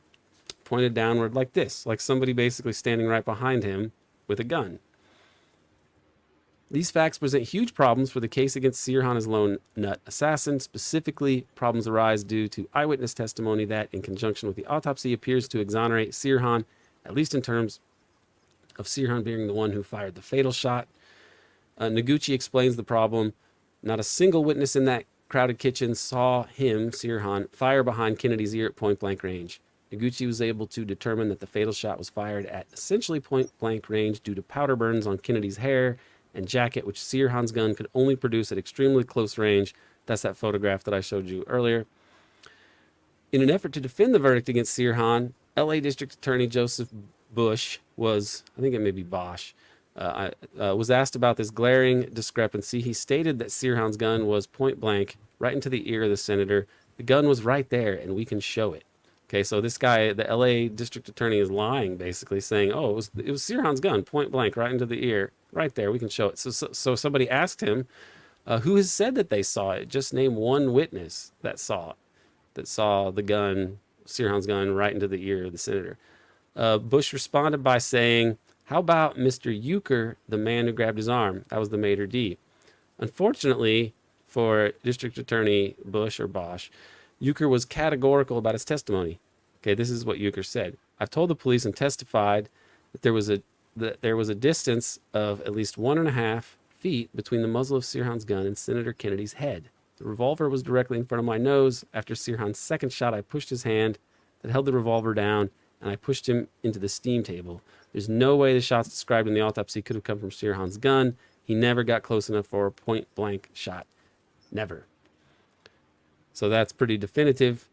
B: pointed downward like this, like somebody basically standing right behind him with a gun. These facts present huge problems for the case against Sirhan as lone nut assassin. Specifically, problems arise due to eyewitness testimony that, in conjunction with the autopsy, appears to exonerate Sirhan, at least in terms of Sirhan being the one who fired the fatal shot. Noguchi explains the problem. Not a single witness in that crowded kitchen saw him, Sirhan, fire behind Kennedy's ear at point-blank range. Noguchi was able to determine that the fatal shot was fired at essentially point-blank range due to powder burns on Kennedy's hair and jacket, which Sirhan's gun could only produce at extremely close range. That's that photograph that I showed you earlier. In an effort to defend the verdict against Sirhan, LA District Attorney Joseph Bush was asked about this glaring discrepancy. He stated that Sirhan's gun was point blank right into the ear of the senator. The gun was right there, and we can show it. Okay, so this guy, the LA District Attorney, is lying, basically saying, "Oh, it was Sirhan's gun, point blank, right into the ear, right there. We can show it." So somebody asked him, "Who has said that they saw it? Just name one witness that saw the gun, Sirhan's gun, right into the ear of the senator." Bush responded by saying, "How about Mr. Euchre, the man who grabbed his arm?" That was the maitre d'. Unfortunately for District Attorney Bush or Bosch, Euchre was categorical about his testimony. Okay, this is what Euchre said. "I've told the police and testified that there was a distance of at least 1.5 feet between the muzzle of Sirhan's gun and Senator Kennedy's head. The revolver was directly in front of my nose. After Sirhan's second shot, I pushed his hand that held the revolver down, and I pushed him into the steam table. There's no way the shots described in the autopsy could have come from Sirhan's gun. He never got close enough for a point-blank shot. Never." So that's pretty definitive.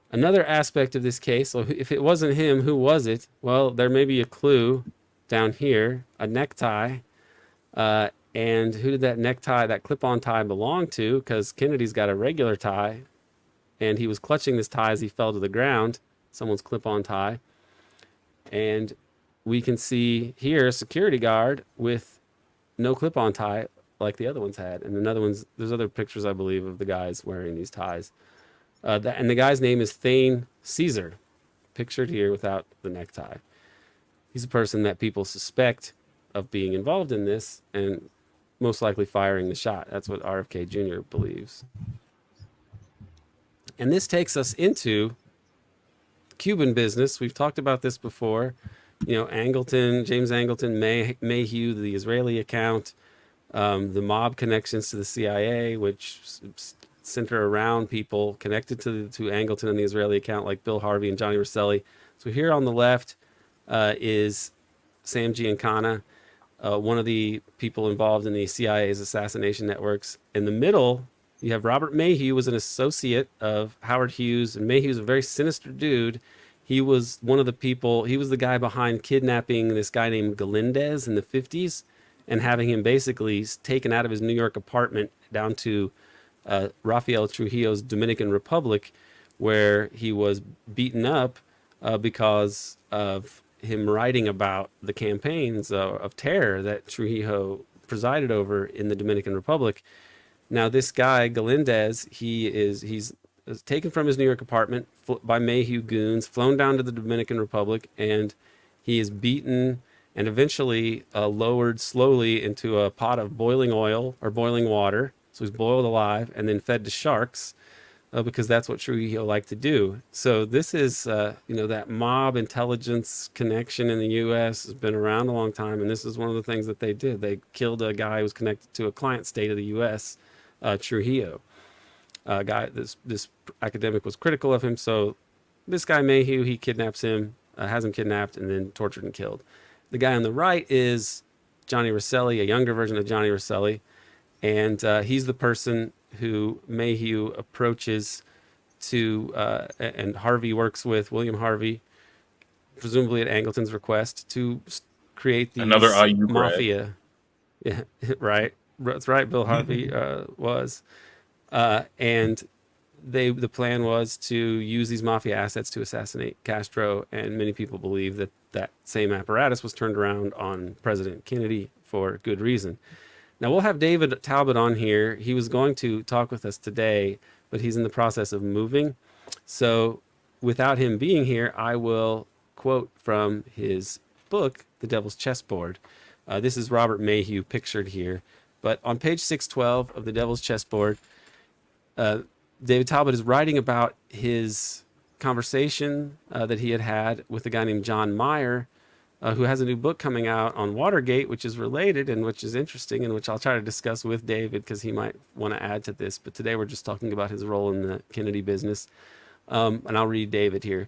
B: Another aspect of this case, so if it wasn't him, who was it? Well, there may be a clue down here, a necktie. And who did that clip-on tie belong to? Because Kennedy's got a regular tie, and he was clutching this tie as he fell to the ground. Someone's clip-on tie. And we can see here a security guard with no clip-on tie like the other ones had. And there's other pictures, I believe, of the guys wearing these ties. And the guy's name is Thane Caesar, pictured here without the necktie. He's a person that people suspect of being involved in this and most likely firing the shot. That's what RFK Jr. believes. And this takes us into Cuban business. We've talked about this before. James Angleton, Mayhew, the Israeli account, the mob connections to the CIA, which center around people connected to Angleton and the Israeli account, like Bill Harvey and Johnny Rosselli. So here on the left is Sam Giancana, one of the people involved in the CIA's assassination networks. In the middle, you have Robert Mayhew, was an associate of Howard Hughes, and Mayhew's a very sinister dude. He was one of the people, he was the guy behind kidnapping this guy named Galindez in the 50s and having him basically taken out of his New York apartment down to Rafael Trujillo's Dominican Republic, where he was beaten up because of him writing about the campaigns of terror that Trujillo presided over in the Dominican Republic. Now, this guy Galindez, he's taken from his New York apartment by Mayhew goons, flown down to the Dominican Republic, and he is beaten and eventually lowered slowly into a pot of boiling oil or boiling water. So he's boiled alive and then fed to sharks because that's what Trujillo liked to do. So this is, that mob intelligence connection in the U.S. has been around a long time, and this is one of the things that they did. They killed a guy who was connected to a client state of the U.S., Trujillo. This academic was critical of him, so this guy Mayhew, he kidnaps him, has him kidnapped, and then tortured and killed. The guy on the right is Johnny Rosselli, a younger version of Johnny Rosselli, and he's the person who Mayhew approaches to, and Harvey works with, William Harvey, presumably at Angleton's request, to create the
C: Another IU
B: mafia. Yeah, right. That's right. Bill Harvey was. And the plan was to use these mafia assets to assassinate Castro, and many people believe that that same apparatus was turned around on President Kennedy for good reason. Now, we'll have David Talbot on here. He was going to talk with us today, but he's in the process of moving. So without him being here, I will quote from his book, The Devil's Chessboard. This is Robert Mayhew pictured here. But on page 612 of The Devil's Chessboard, David Talbot is writing about his conversation that he had with a guy named John Meyer, who has a new book coming out on Watergate, which is related and which is interesting, and which I'll try to discuss with David because he might want to add to this. But today we're just talking about his role in the Kennedy business. And I'll read David here.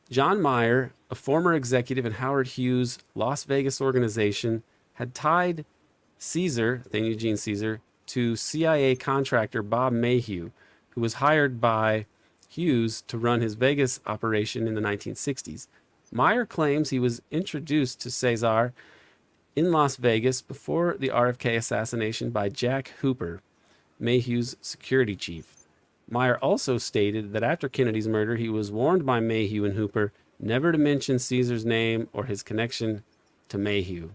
B: John Meyer, a former executive in Howard Hughes' Las Vegas organization, had tied Caesar, then Eugene Caesar, to CIA contractor Bob Mayhew, who was hired by Hughes to run his Vegas operation in the 1960s. Meyer claims he was introduced to Caesar in Las Vegas before the RFK assassination by Jack Hooper, Mayhew's security chief. Meyer also stated that after Kennedy's murder, he was warned by Mayhew and Hooper never to mention Caesar's name or his connection to Mayhew.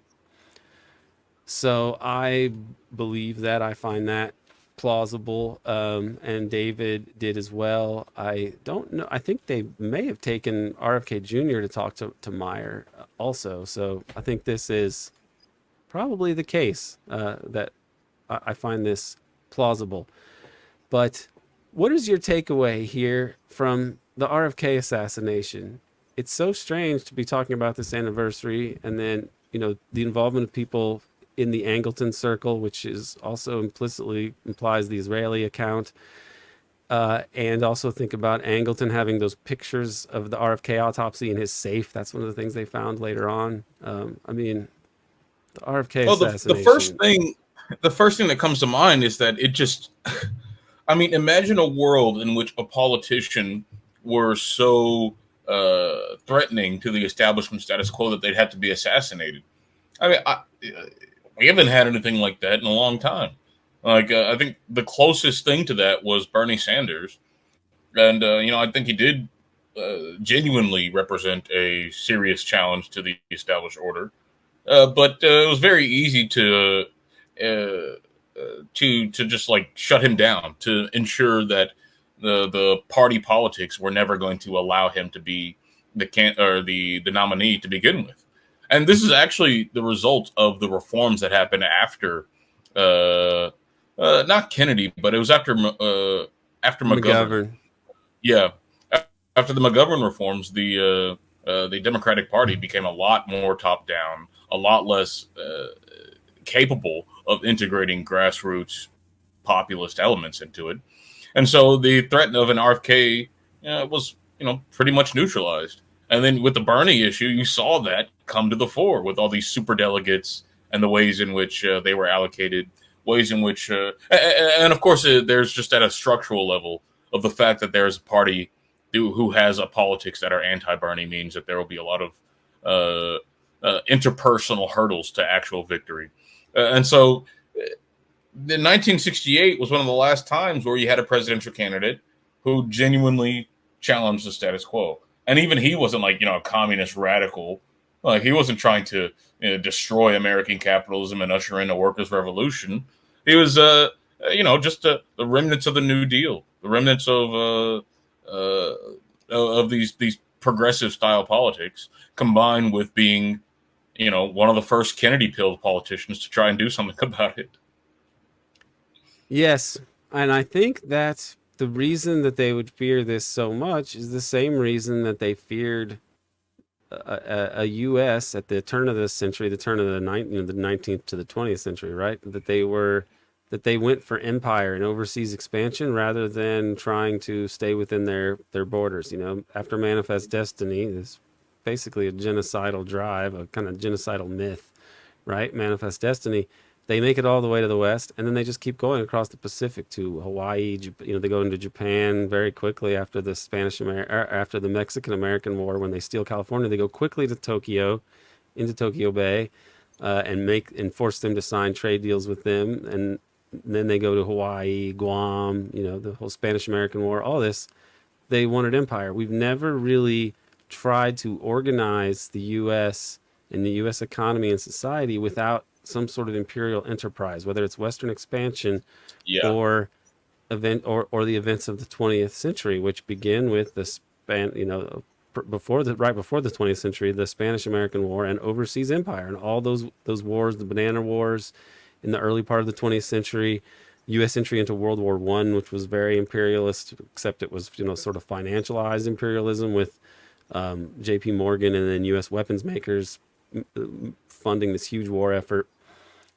B: So I believe that. I find that plausible, and David did as well. I don't know. I think they may have taken RFK Jr. to talk to Meyer also. So I think this is probably the case, that I find this plausible. But what is your takeaway here from the RFK assassination? It's so strange to be talking about this anniversary, and then, the involvement of people in the Angleton circle, which is also implicitly implies the Israeli account, and also think about Angleton having those pictures of the RFK autopsy in his safe. That's one of the things they found later on. The RFK assassination.
C: The first thing that comes to mind is that it just, imagine a world in which a politician were so threatening to the establishment status quo that they'd have to be assassinated. We haven't had anything like that in a long time. I think the closest thing to that was Bernie Sanders. And, I think he did genuinely represent a serious challenge to the established order. But it was very easy to just shut him down, to ensure that the party politics were never going to allow him to be the nominee to begin with. And this is actually the result of the reforms that happened after, not Kennedy, but it was after McGovern. Yeah, after the McGovern reforms, the Democratic Party became a lot more top down, a lot less capable of integrating grassroots populist elements into it. And so the threat of an RFK was, pretty much neutralized. And then with the Bernie issue, you saw that come to the fore with all these super delegates and the ways in which they were allocated, ways in which, and of course, there's just at a structural level of the fact that there's a party who has a politics that are anti-Bernie means that there will be a lot of interpersonal hurdles to actual victory. And so in 1968 was one of the last times where you had a presidential candidate who genuinely challenged the status quo. And even he wasn't like, a communist radical. Like he wasn't trying to destroy American capitalism and usher in a workers' revolution. He was, just the remnants of the New Deal, the remnants of these progressive style politics, combined with being, one of the first Kennedy pilled politicians to try and do something about it.
B: Yes, and I think that the reason that they would fear this so much is the same reason that they feared a U.S. at the turn of the century, the turn of the 19th to the 20th century, right? That they went for empire and overseas expansion rather than trying to stay within their borders. After Manifest Destiny, is basically a genocidal drive, a kind of genocidal myth, right? Manifest Destiny. They make it all the way to the west, and then they just keep going across the Pacific to Hawaii. They go into Japan very quickly after the after the Mexican-American War. When they steal California, they go quickly to Tokyo, into Tokyo Bay, and force them to sign trade deals with them. And then they go to Hawaii, Guam. The whole Spanish-American War. All this, they wanted empire. We've never really tried to organize the U.S. and the U.S. economy and society without some sort of imperial enterprise, whether it's Western expansion or the events of the 20th century, which begin with the right before the 20th century, the Spanish-American War and overseas empire, and all those wars, the Banana Wars, in the early part of the 20th century, U.S. entry into World War I, which was very imperialist, except it was sort of financialized imperialism with J.P. Morgan and then U.S. weapons makers funding this huge war effort,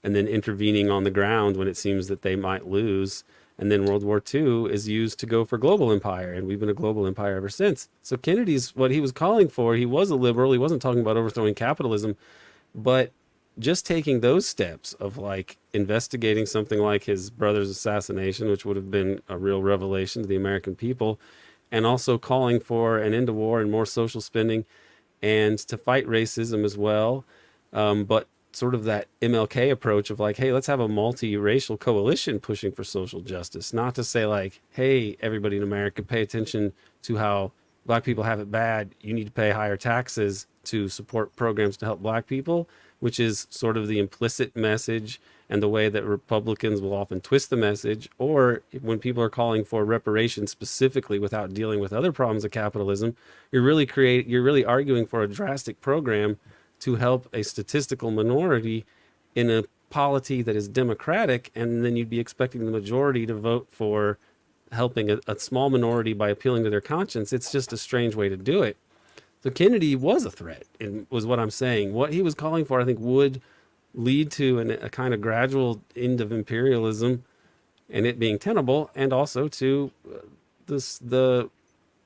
B: and then intervening on the ground when it seems that they might lose. And then World War II is used to go for global empire, and we've been a global empire ever since. So Kennedy's, what he was calling for, he was a liberal. He wasn't talking about overthrowing capitalism, but just taking those steps of like investigating something like his brother's assassination, which would have been a real revelation to the American people, and also calling for an end to war and more social spending and to fight racism as well. But sort of that MLK approach of like, hey, let's have a multi-racial coalition pushing for social justice, not to say like, hey, everybody in America, pay attention to how black people have it bad. You need to pay higher taxes to support programs to help black people, which is sort of the implicit message and the way that Republicans will often twist the message. Or when people are calling for reparations specifically without dealing with other problems of capitalism, you're really arguing for a drastic program to help a statistical minority in a polity that is democratic, and then you'd be expecting the majority to vote for helping a small minority by appealing to their conscience. It's just a strange way to do it. So Kennedy was a threat, and was what I'm saying. What he was calling for, I think, would lead to a kind of gradual end of imperialism and it being tenable, and also to the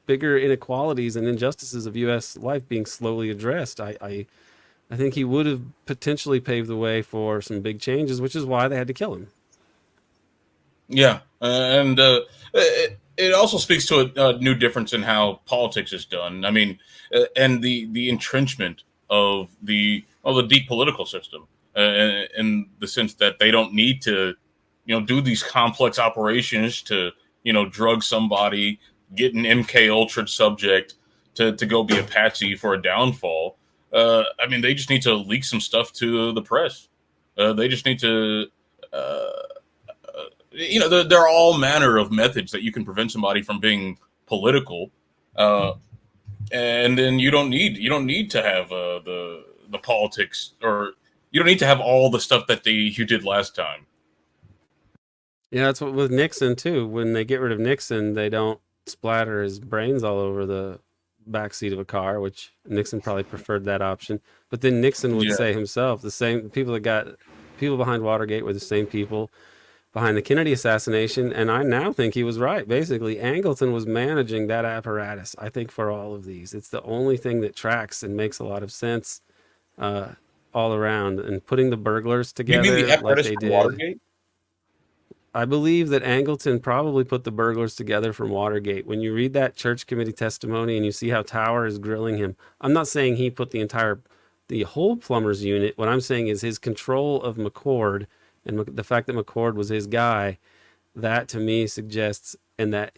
B: bigger inequalities and injustices of U.S. life being slowly addressed. I think he would have potentially paved the way for some big changes, which is why they had to kill him.
C: Yeah, and it also speaks to a new difference in how politics is done. I mean, and the entrenchment of the deep political system, in the sense that they don't need to, do these complex operations to, drug somebody, get an MK Ultra subject to go be a patsy for a downfall. I mean, they just need to leak some stuff to the press. They just need to, there are all manner of methods that you can prevent somebody from being political, and then you don't need to have the politics, or you don't need to have all the stuff that you did last time.
B: Yeah, that's what with Nixon too. When they get rid of Nixon, they don't splatter his brains all over the backseat of a car, which Nixon probably preferred that option. But then Nixon would say himself, the same people behind Watergate were the same people behind the Kennedy assassination, and I now think he was right. Basically, Angleton was managing that apparatus, I think, for all of these. It's the only thing that tracks and makes a lot of sense uh, all around. And putting the burglars
C: You mean the
B: together like
C: apparatus
B: they
C: from
B: did,
C: Watergate?
B: I believe that Angleton probably put the burglars together from Watergate. When you read that church committee testimony and you see how Tower is grilling him, I'm not saying he put the whole plumbers unit. What I'm saying is his control of McCord and the fact that McCord was his guy. That to me suggests, and that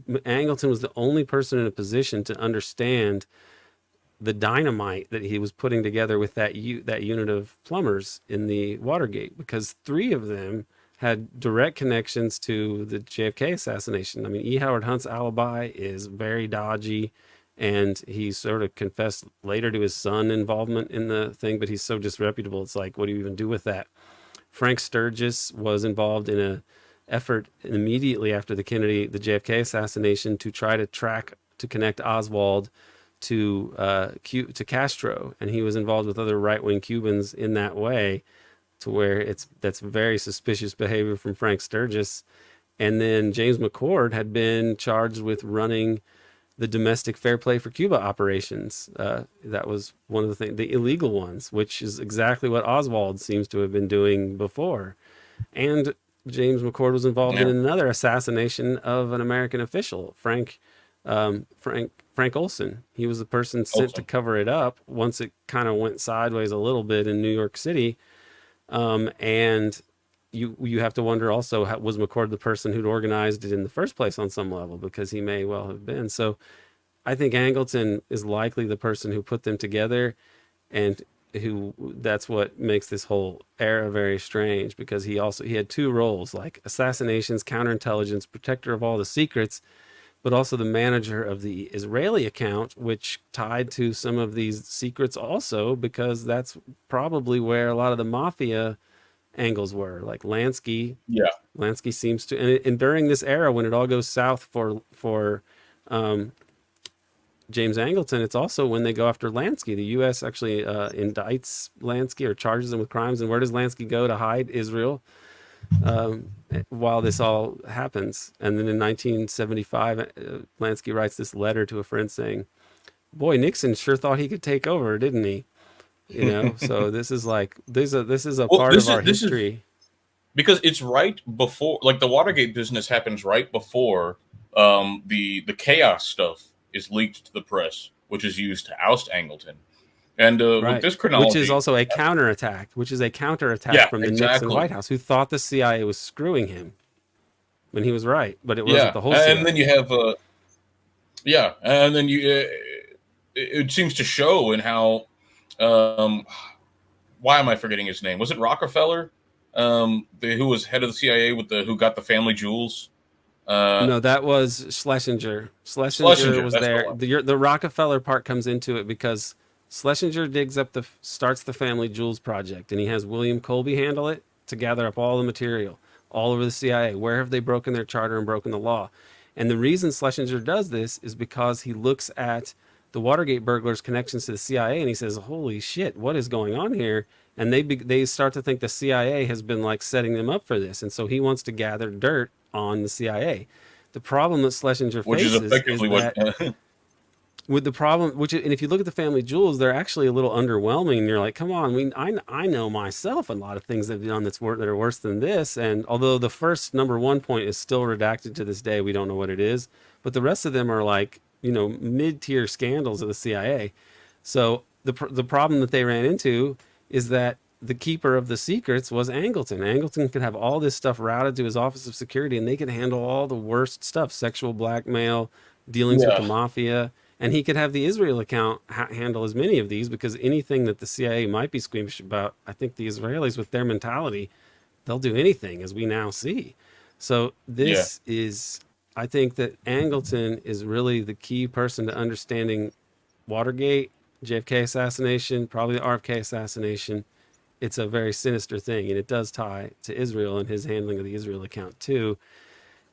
B: Angleton was the only person in a position to understand the dynamite that he was putting together with that unit of plumbers in the Watergate, because three of them had direct connections to the JFK assassination. I mean, E. Howard Hunt's alibi is very dodgy, and he sort of confessed later to his son involvement in the thing, but he's so disreputable. It's like, what do you even do with that? Frank Sturgis was involved in a effort immediately after the JFK assassination to try to connect Oswald to Castro, and he was involved with other right-wing Cubans in that way, to where that's very suspicious behavior from Frank Sturgis. And then James McCord had been charged with running the domestic Fair Play for Cuba operations. That was one of the illegal ones, which is exactly what Oswald seems to have been doing before. And James McCord was involved in another assassination of an American official, Frank Olson. He was the person sent to cover it up once it kind of went sideways a little bit in New York City. And you have to wonder also, was McCord the person who'd organized it in the first place on some level? Because he may well have been. So I think Angleton is likely the person who put them together, and that's what makes this whole era very strange, because he had two roles, like assassinations, counterintelligence, protector of all the secrets, but also the manager of the Israeli account, which tied to some of these secrets also, because that's probably where a lot of the mafia angles were. Like Lansky seems to, and during this era when it all goes south for James Angleton, it's also when they go after Lansky. The U.S. actually indicts Lansky or charges him with crimes. And where does Lansky go to hide? Israel, while this all happens. And then in 1975, Lansky writes this letter to a friend saying, "Boy, Nixon sure thought he could take over, didn't he?" You know. So this is like this is a part of our history.
C: Because it's right before, like, the Watergate business happens right before the chaos stuff is leaked to the press, which is used to oust Angleton. And with this chronology,
B: which is also a counterattack, from the Nixon White House, who thought the CIA was screwing him when he was right, but it wasn't the whole CIA.
C: And then you have and then it seems to show in how why am I forgetting his name? Was it Rockefeller, who was head of the CIA who got the family jewels?
B: No, that was Schlesinger. Schlesinger was there. The Rockefeller part comes into it because Schlesinger starts the family jewels project, and he has William Colby handle it to gather up all the material all over the CIA. Where have they broken their charter and broken the law? And the reason Schlesinger does this is because he looks at the Watergate burglars' connections to the CIA, and he says, "Holy shit, what is going on here?" And they start to think the CIA has been like setting them up for this, and so he wants to gather dirt on the CIA. The problem that Schlesinger faces is that with the problem, and if you look at the family jewels, they're actually a little underwhelming. And you're like, come on, I know myself a lot of things that have done that are worse than this. And although the first number one point is still redacted to this day, we don't know what it is. But the rest of them are like, mid-tier scandals of the CIA. So the problem that they ran into is that the keeper of the secrets was Angleton. Angleton could have all this stuff routed to his Office of Security, and they could handle all the worst stuff, sexual blackmail, dealings with the mafia. And he could have the Israel account handle as many of these, because anything that the CIA might be squeamish about, I think the Israelis, with their mentality, they'll do anything, as we now see. So this is, I think that Angleton is really the key person to understanding Watergate, JFK assassination, probably the RFK assassination. It's a very sinister thing, and it does tie to Israel and his handling of the Israel account too.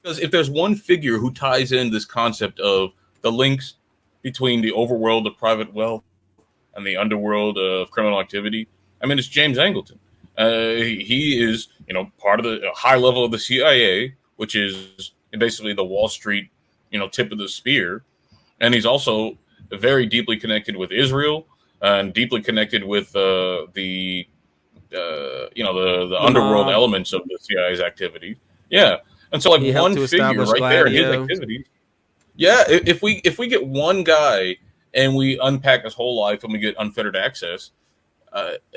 C: Because if there's one figure who ties in this concept of the links between the overworld of private wealth and the underworld of criminal activity, I mean, it's James Angleton. He is, part of the high level of the CIA, which is basically the Wall Street, tip of the spear, and he's also very deeply connected with Israel and deeply connected with the
B: The
C: underworld
B: mob.
C: elements of the CIA's activity. Yeah, and so like
B: He helped
C: one
B: to
C: figure
B: establish
C: right there in his
B: Gladio.
C: activities. Yeah, if we get one guy and we unpack his whole life and we get unfettered access,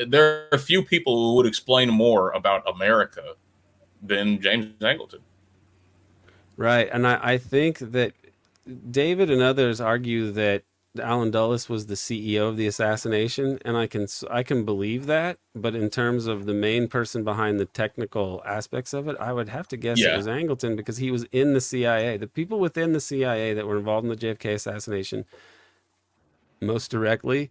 C: there are a few people who would explain more about America than James Angleton.
B: Right. And I think that David and others argue that Alan Dulles was the CEO of the assassination, and I can believe that. But in terms of the main person behind the technical aspects of it, I would have to guess it
C: Yeah,
B: was Angleton because he was in the CIA. The people within the CIA that were involved in the JFK assassination most directly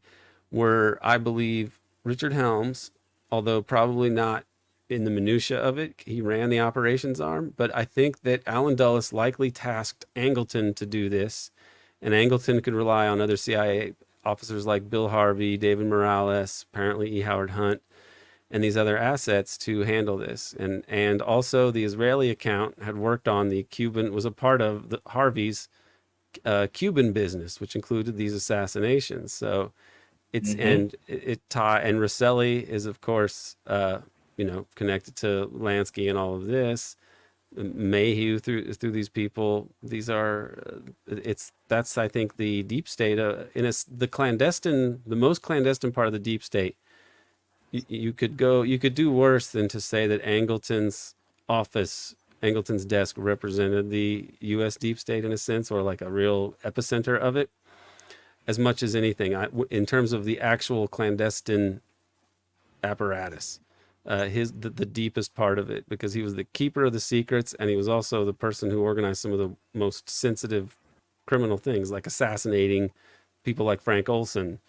B: were, I believe, Richard Helms, although probably not in the minutia of it. He ran the operations arm, but I think that Alan Dulles likely tasked Angleton to do this, and Angleton could rely on other CIA officers like Bill Harvey, David Morales, apparently E. Howard Hunt, and these other assets to handle this. And also the Israeli account had worked on the Cuban, was a part of the Harvey's Cuban business, which included these assassinations. So it's
C: hmm
B: and it tie and Rosselli is of course connected to Lansky and all of this. Mayhew through these people. These are it's that's I think the deep state the most clandestine part of the deep state. You could do worse than to say that office Angleton's desk represented the U.S. deep state in a sense, or like a real epicenter of it, as much as anything. In terms of the actual clandestine apparatus, the deepest part of it, because he was the keeper of the secrets, and he was also the person who organized some of the most sensitive criminal things, like assassinating people like Frank Olson,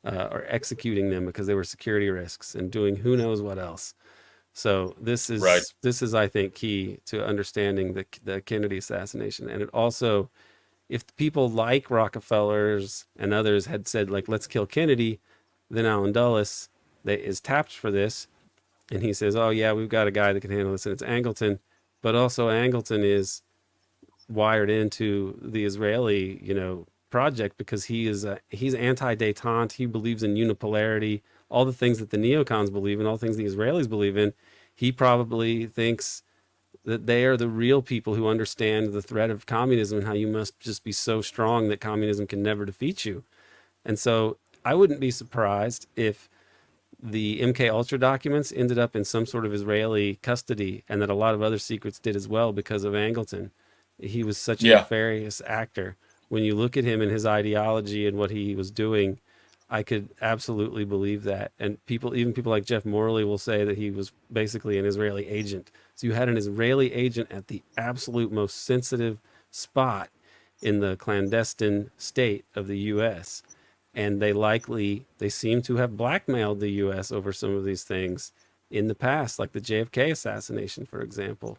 B: or executing them because they were security risks, and doing who knows what else. So
C: right.
B: this is I think key to understanding the Kennedy assassination, and it also, if people like Rockefellers and others had said like let's kill Kennedy, then Alan Dulles is tapped for this, and he says, oh yeah, we've got a guy that can handle this, and it's Angleton. But also Angleton is wired into the Israeli project because he's anti-détente. He believes in unipolarity, all the things that the neocons believe in, all the things the Israelis believe in. He probably thinks that they are the real people who understand the threat of communism and how you must just be so strong that communism can never defeat you. And so I wouldn't be surprised if the MK Ultra documents ended up in some sort of Israeli custody, and that a lot of other secrets did as well because of Angleton. He was such a
C: Yeah,
B: nefarious actor. When you look at him and his ideology and what he was doing, I could absolutely believe that. And even people like Jeff Morley will say that he was basically an Israeli agent. So you had an Israeli agent at the absolute most sensitive spot in the clandestine state of the U.S. And they seem to have blackmailed the U.S. over some of these things in the past, like the JFK assassination, for example.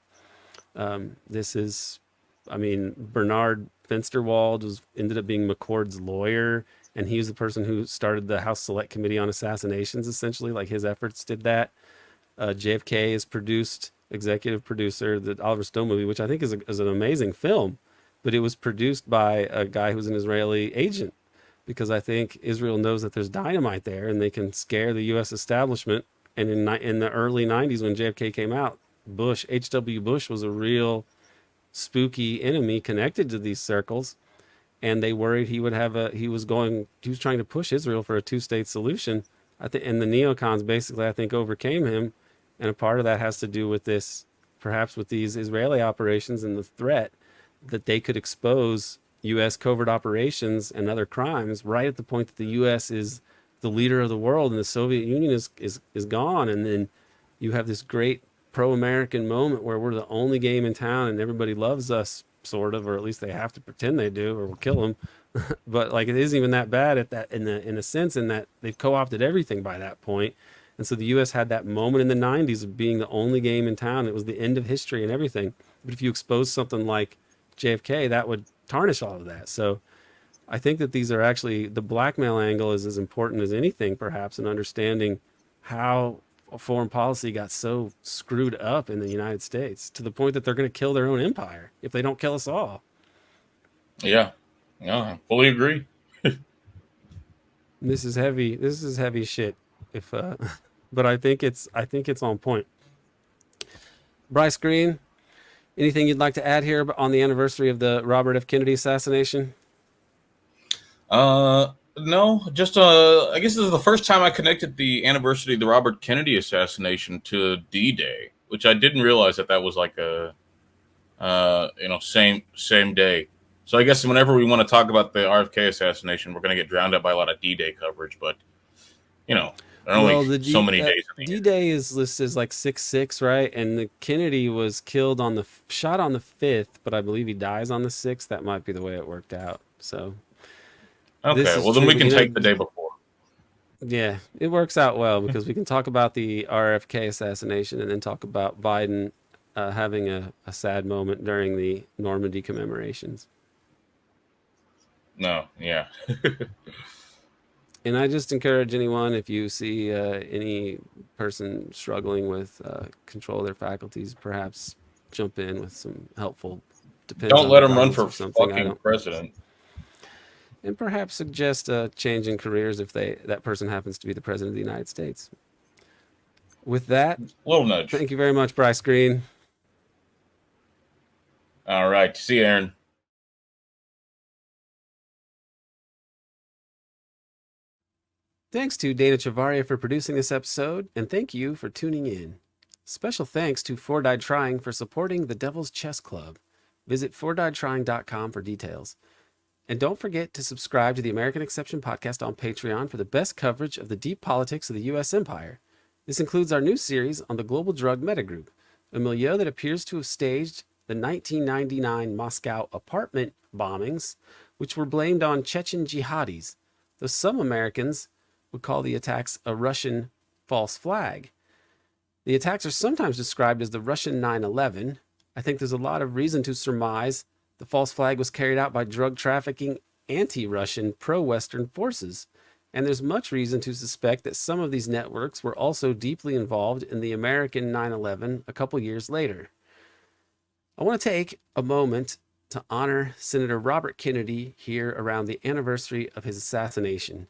B: This is, I mean, Bernard Finsterwald ended up being McCord's lawyer, and he was the person who started the House Select Committee on Assassinations. Essentially, like his efforts did that. JFK is executive producer, the Oliver Stone movie, which I think is an amazing film, but it was produced by a guy who's an Israeli agent, because I think Israel knows that there's dynamite there and they can scare the U.S. establishment. And in the early 90s when JFK came out, H.W. Bush was a real spooky enemy connected to these circles, and they worried he was trying to push Israel for a two-state solution. I think, and the neocons basically, I think, overcame him, and a part of that has to do with this, perhaps with these Israeli operations and the threat that they could expose U.S. covert operations and other crimes right at the point that the U.S. is the leader of the world and the Soviet Union is gone, and then you have this great pro-American moment where we're the only game in town and everybody loves us, sort of, or at least they have to pretend they do, or we'll kill them. But like it isn't even that bad at that in a sense, in that they've co-opted everything by that point. And so the U.S. had that moment in the 90s of being the only game in town. It was the end of history and everything. But if you expose something like JFK, that would tarnish all of that. So I think that these are actually, the blackmail angle is as important as anything, perhaps, in understanding how foreign policy got so screwed up in the United States to the point that they're going to kill their own empire if they don't kill us all.
C: Yeah, yeah, fully agree.
B: This is heavy. This is heavy shit. If but I think it's on point. Bryce Greene, anything you'd like to add here on the anniversary of the Robert F. Kennedy assassination?
C: No, just I guess this is the first time I connected the anniversary of the Robert Kennedy assassination to D-Day, which I didn't realize that was like a same day. So I guess whenever we want to talk about the RFK assassination, we're going to get drowned out by a lot of D-Day coverage. But there are only so many days.
B: D-Day is listed as like 6/6, right? And the Kennedy was killed shot on the 5th, but I believe he dies on the 6th. That might be the way it worked out. So
C: okay, well then we can take the day before.
B: Yeah, it works out well because we can talk about the RFK assassination and then talk about Biden having a sad moment during the Normandy commemorations.
C: No, yeah.
B: And I just encourage anyone, if you see any person struggling with control of their faculties, perhaps jump in with some helpful.
C: Don't let them run for fucking president.
B: And perhaps suggest a change in careers if that person happens to be the president of the United States. With that,
C: little nudge.
B: Thank you very much, Bryce Greene.
C: All right. See you, Aaron.
B: Thanks to Dana Chavarria for producing this episode, and thank you for tuning in. Special thanks to Four Died Trying for supporting the Devil's Chess Club. Visit fourdiedtrying.com for details. And don't forget to subscribe to the American Exception podcast on Patreon for the best coverage of the deep politics of the U.S. empire. This includes our new series on the global drug metagroup, a milieu that appears to have staged the 1999 Moscow apartment bombings, which were blamed on Chechen jihadis, though some Americans would call the attacks a Russian false flag. The attacks are sometimes described as the Russian 9/11. I think there's a lot of reason to surmise the false flag was carried out by drug trafficking anti-Russian pro-Western forces, and there's much reason to suspect that some of these networks were also deeply involved in the American 9/11 a couple years later. I want to take a moment to honor Senator Robert Kennedy here around the anniversary of his assassination.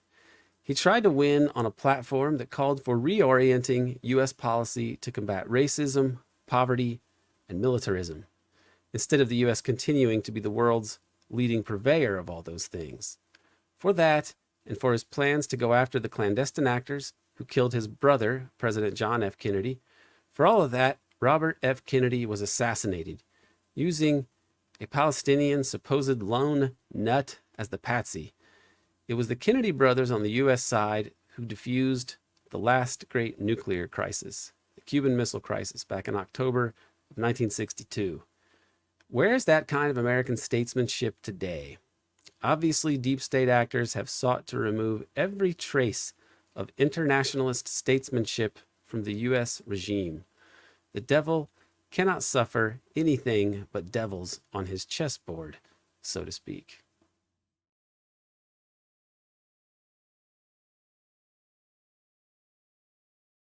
B: He tried to win on a platform that called for reorienting U.S. policy to combat racism, poverty, and militarism, instead of the U.S. continuing to be the world's leading purveyor of all those things. For that, and for his plans to go after the clandestine actors who killed his brother, President John F. Kennedy, for all of that, Robert F. Kennedy was assassinated, using a Palestinian supposed lone nut as the patsy. It was the Kennedy brothers on the U.S. side who diffused the last great nuclear crisis, the Cuban Missile Crisis, back in October of 1962. Where is that kind of American statesmanship today? Obviously, deep state actors have sought to remove every trace of internationalist statesmanship from the U.S. regime. The devil cannot suffer anything but devils on his chessboard, so to speak.